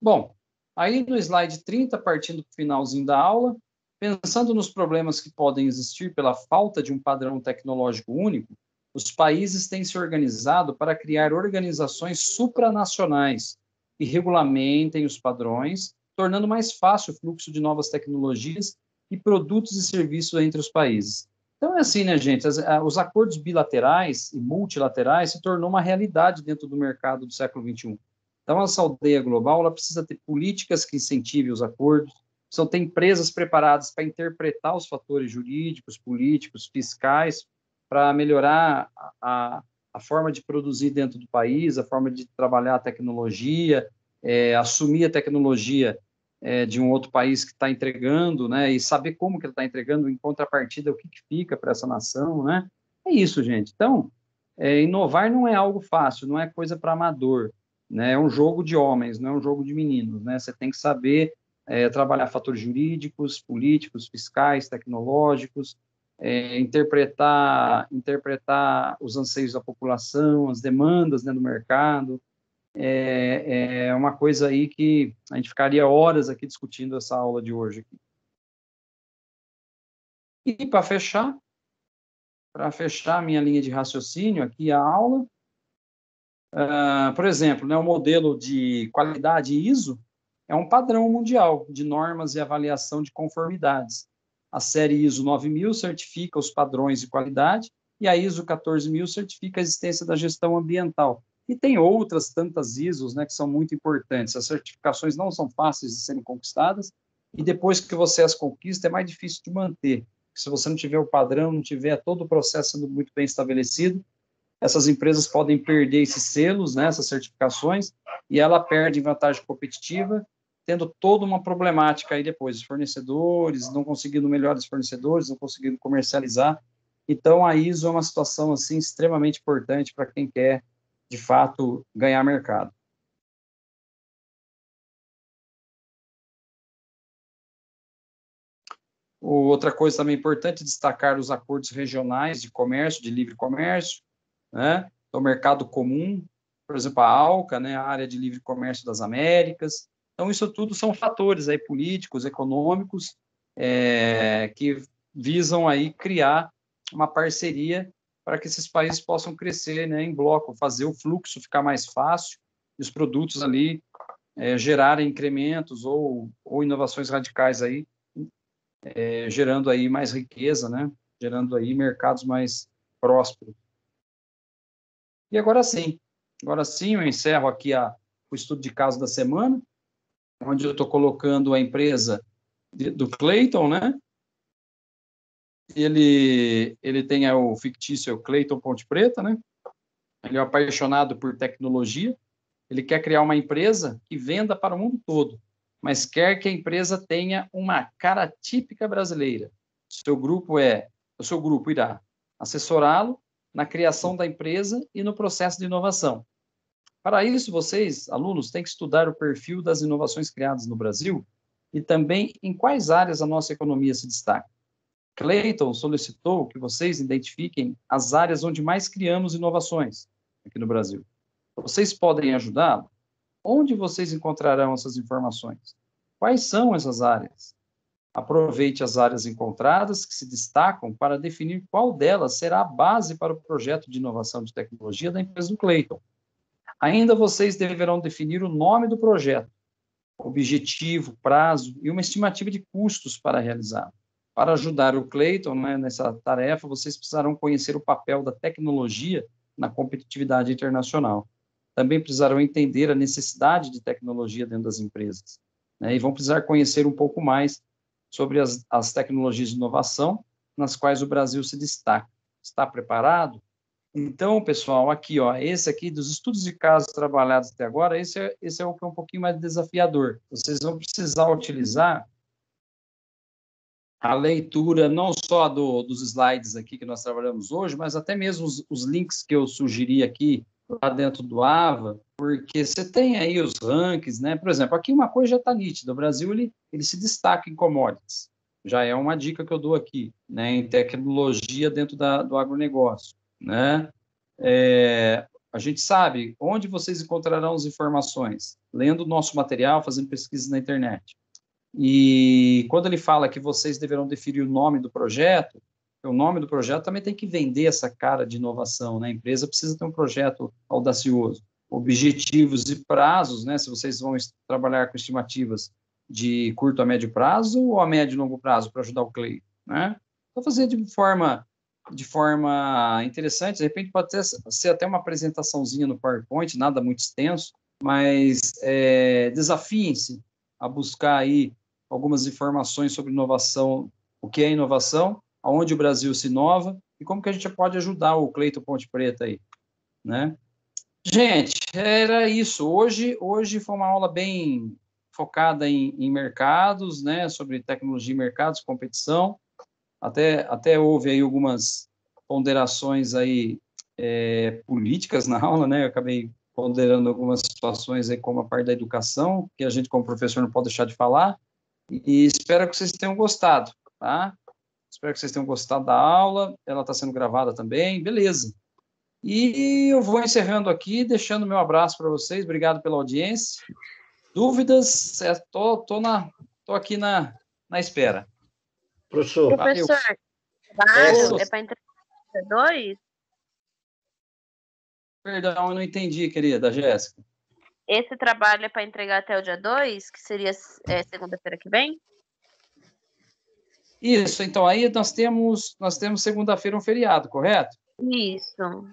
Bom, aí no slide 30, partindo para o finalzinho da aula, pensando nos problemas que podem existir pela falta de um padrão tecnológico único, os países têm se organizado para criar organizações supranacionais que regulamentem os padrões, tornando mais fácil o fluxo de novas tecnologias e produtos e serviços entre os países. Então, é assim, né, gente? Os acordos bilaterais e multilaterais se tornou uma realidade dentro do mercado do século XXI. Então, essa aldeia global ela precisa ter políticas que incentivem os acordos, precisam ter empresas preparadas para interpretar os fatores jurídicos, políticos, fiscais, para melhorar a forma de produzir dentro do país, a forma de trabalhar a tecnologia, assumir a tecnologia de um outro país que está entregando, né, e saber como que ele está entregando, em contrapartida, o que fica para essa nação, né? É isso, gente. Então, inovar não é algo fácil, não é coisa para amador, né? É um jogo de homens, não é um jogo de meninos, né? Você tem que saber trabalhar fatores jurídicos, políticos, fiscais, tecnológicos, interpretar os anseios da população, as demandas, né, do mercado. É uma coisa aí que a gente ficaria horas aqui discutindo essa aula de hoje. E para fechar a minha linha de raciocínio aqui, a aula, por exemplo, né, o modelo de qualidade ISO é um padrão mundial de normas e avaliação de conformidades. A série ISO 9000 certifica os padrões de qualidade e a ISO 14000 certifica a existência da gestão ambiental. E tem outras tantas ISOs, né, que são muito importantes. As certificações não são fáceis de serem conquistadas e depois que você as conquista é mais difícil de manter. Se você não tiver o padrão, não tiver todo o processo sendo muito bem estabelecido, essas empresas podem perder esses selos, né, essas certificações, e ela perde em vantagem competitiva, tendo toda uma problemática aí depois, os fornecedores não conseguindo melhores fornecedores, não conseguindo comercializar. Então, a ISO é uma situação assim extremamente importante para quem quer, de fato, ganhar mercado. Outra coisa também importante é destacar os acordos regionais de comércio, de livre comércio, né? O mercado comum, por exemplo, a ALCA, né? A área de livre comércio das Américas. Então, isso tudo são fatores aí políticos, econômicos, que visam aí criar uma parceria para que esses países possam crescer, né, em bloco, fazer o fluxo ficar mais fácil e os produtos ali gerarem incrementos ou inovações radicais aí, gerando aí mais riqueza, né, gerando aí mercados mais prósperos. E agora sim eu encerro aqui o estudo de caso da semana, onde eu estou colocando a empresa do Clayton, né? Ele tem o fictício Clayton Ponte Preta, né? Ele é apaixonado por tecnologia, ele quer criar uma empresa que venda para o mundo todo, mas quer que a empresa tenha uma cara típica brasileira. O seu grupo irá assessorá-lo na criação da empresa e no processo de inovação. Para isso, vocês, alunos, têm que estudar o perfil das inovações criadas no Brasil e também em quais áreas a nossa economia se destaca. Clayton solicitou que vocês identifiquem as áreas onde mais criamos inovações aqui no Brasil. Vocês podem ajudá-lo? Onde vocês encontrarão essas informações? Quais são essas áreas? Aproveite as áreas encontradas que se destacam para definir qual delas será a base para o projeto de inovação de tecnologia da empresa do Clayton. Ainda vocês deverão definir o nome do projeto, objetivo, prazo e uma estimativa de custos para realizar. Para ajudar o Clayton, né, nessa tarefa, vocês precisarão conhecer o papel da tecnologia na competitividade internacional. Também precisarão entender a necessidade de tecnologia dentro das empresas, né, e vão precisar conhecer um pouco mais sobre as tecnologias de inovação nas quais o Brasil se destaca. Está preparado? Então, pessoal, aqui, ó, esse aqui dos estudos de casos trabalhados até agora, esse é o que é um pouquinho mais desafiador. Vocês vão precisar utilizar a leitura não só dos slides aqui que nós trabalhamos hoje, mas até mesmo os links que eu sugeri aqui lá dentro do AVA, porque você tem aí os rankings, né? Por exemplo, aqui uma coisa já está nítida, o Brasil ele se destaca em commodities, já é uma dica que eu dou aqui, né? Em tecnologia dentro do agronegócio, né? A gente sabe onde vocês encontrarão as informações, lendo o nosso material, fazendo pesquisas na internet. E quando ele fala que vocês deverão definir o nome do projeto também tem que vender essa cara de inovação, né? A empresa precisa ter um projeto audacioso, objetivos e prazos, né? Se vocês vão trabalhar com estimativas de curto a médio prazo ou a médio e longo prazo para ajudar o Clayton, né? Vou fazer de forma interessante, de repente pode ser até uma apresentaçãozinha no PowerPoint, nada muito extenso, mas desafiem-se a buscar aí algumas informações sobre inovação, o que é inovação, aonde o Brasil se inova e como que a gente pode ajudar o Cleiton Ponte Preta aí, né? Gente, era isso. Hoje foi uma aula bem focada em mercados, né, sobre tecnologia e mercados, competição. Até houve aí algumas ponderações aí políticas na aula, né? Eu acabei ponderando algumas situações aí como a parte da educação, que a gente como professor não pode deixar de falar. E espero que vocês tenham gostado, tá? Espero que vocês tenham gostado da aula. Ela está sendo gravada também, beleza. E eu vou encerrando aqui, deixando meu abraço para vocês. Obrigado pela audiência. Dúvidas? Tô aqui na espera. Professor, Professor, trabalho é para entregar 2? Perdão, eu não entendi, querida Jéssica. Esse trabalho é para entregar até o dia 2, que seria segunda-feira que vem? Isso, então aí nós temos segunda-feira um feriado, correto? Isso.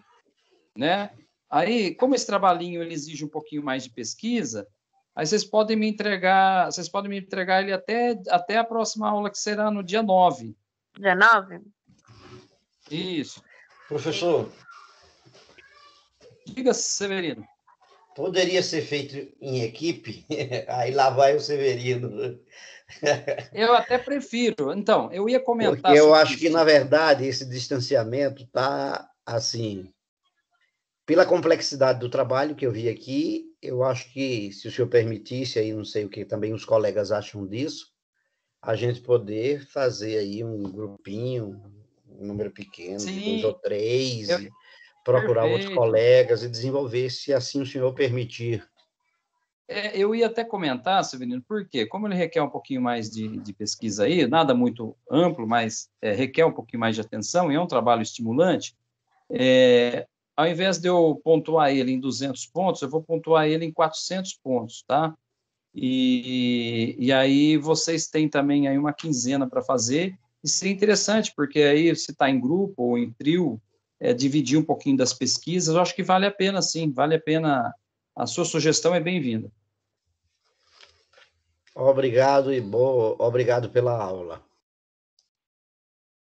Né? Aí, como esse trabalhinho ele exige um pouquinho mais de pesquisa, aí vocês podem me entregar ele até a próxima aula, que será no dia 9. Dia 9? Isso. professor, Diga, Severino. poderia ser feito em equipe? Aí lá vai o Severino. Eu até prefiro. Então, eu ia Porque comentar eu sobre acho que, isso. na verdade, esse distanciamento está, assim, pela complexidade do trabalho que eu vi aqui, eu acho que, se o senhor permitisse, aí não sei o que também os colegas acham disso, a gente poder fazer aí um grupinho, um número pequeno, de 2 ou Sim, 3, eu, e procurar outros perfeito. colegas e desenvolver, se assim o senhor permitir. Eu ia até comentar, Severino, porque como ele requer um pouquinho mais de pesquisa aí, nada muito amplo, mas requer um pouquinho mais de atenção e é um trabalho estimulante, ao invés de eu pontuar ele em 200 pontos, eu vou pontuar ele em 400 pontos, tá? E aí vocês têm também aí uma quinzena para fazer, e seria interessante, porque aí se está em grupo ou em trio, dividir um pouquinho das pesquisas, eu acho que vale a pena, sim, vale a pena, a sua sugestão é bem-vinda. Obrigado obrigado pela aula.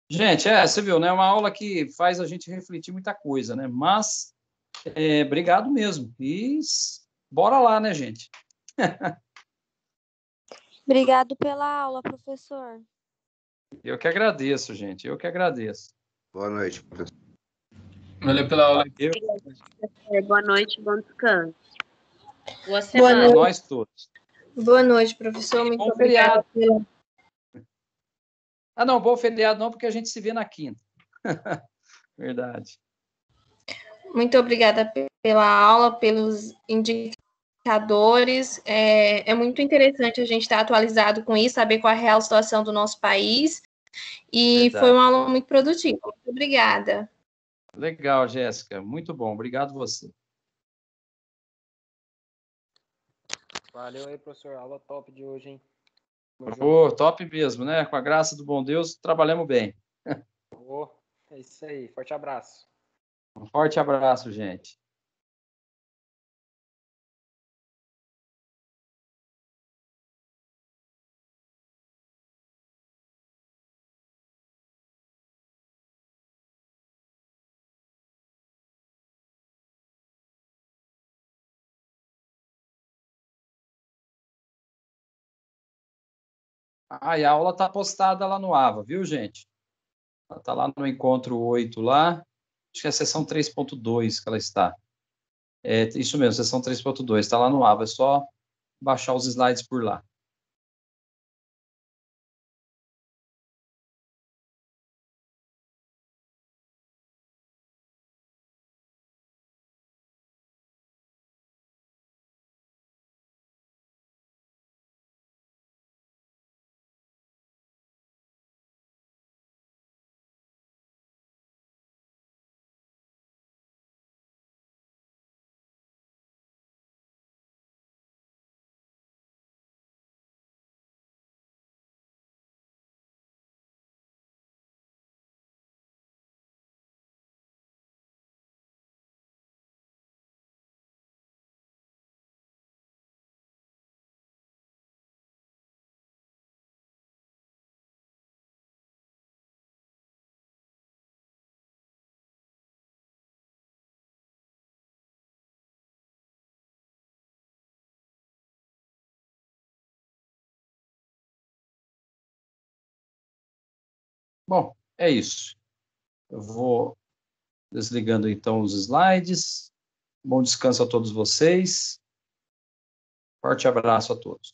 Gente, você viu, né? É uma aula que faz a gente refletir muita coisa, né? Mas, obrigado mesmo. E bora lá, né, gente? Obrigado pela aula, professor. Eu que agradeço, gente. Eu que agradeço. Boa noite, professor. Valeu pela aula. Boa noite, bom descanso. Boa Boa semana. Para noite. nós todos. Boa noite, professor. Muito Bom obrigada. feriado. Não, bom feriado não, porque a gente se vê na quinta. Verdade. Muito obrigada pela aula, pelos indicadores. É muito interessante a gente estar atualizado com isso, saber qual é a real situação do nosso país. E Verdade. foi uma aula muito produtiva. Muito obrigada. Legal, Jéssica. Muito bom. Obrigado você. Valeu aí, professor. Aula top de hoje, hein? Top mesmo, né? Com a graça do bom Deus, trabalhamos bem. É isso aí. Forte abraço. Um forte abraço, gente. E a aula está postada lá no AVA, viu, gente? Ela está lá no encontro 8 lá. Acho que é a sessão 3.2 que ela está. Isso mesmo, sessão 3.2. Está lá no AVA. É só baixar os slides por lá. Bom, é isso. Eu vou desligando então os slides. Bom descanso a todos vocês. Forte abraço a todos.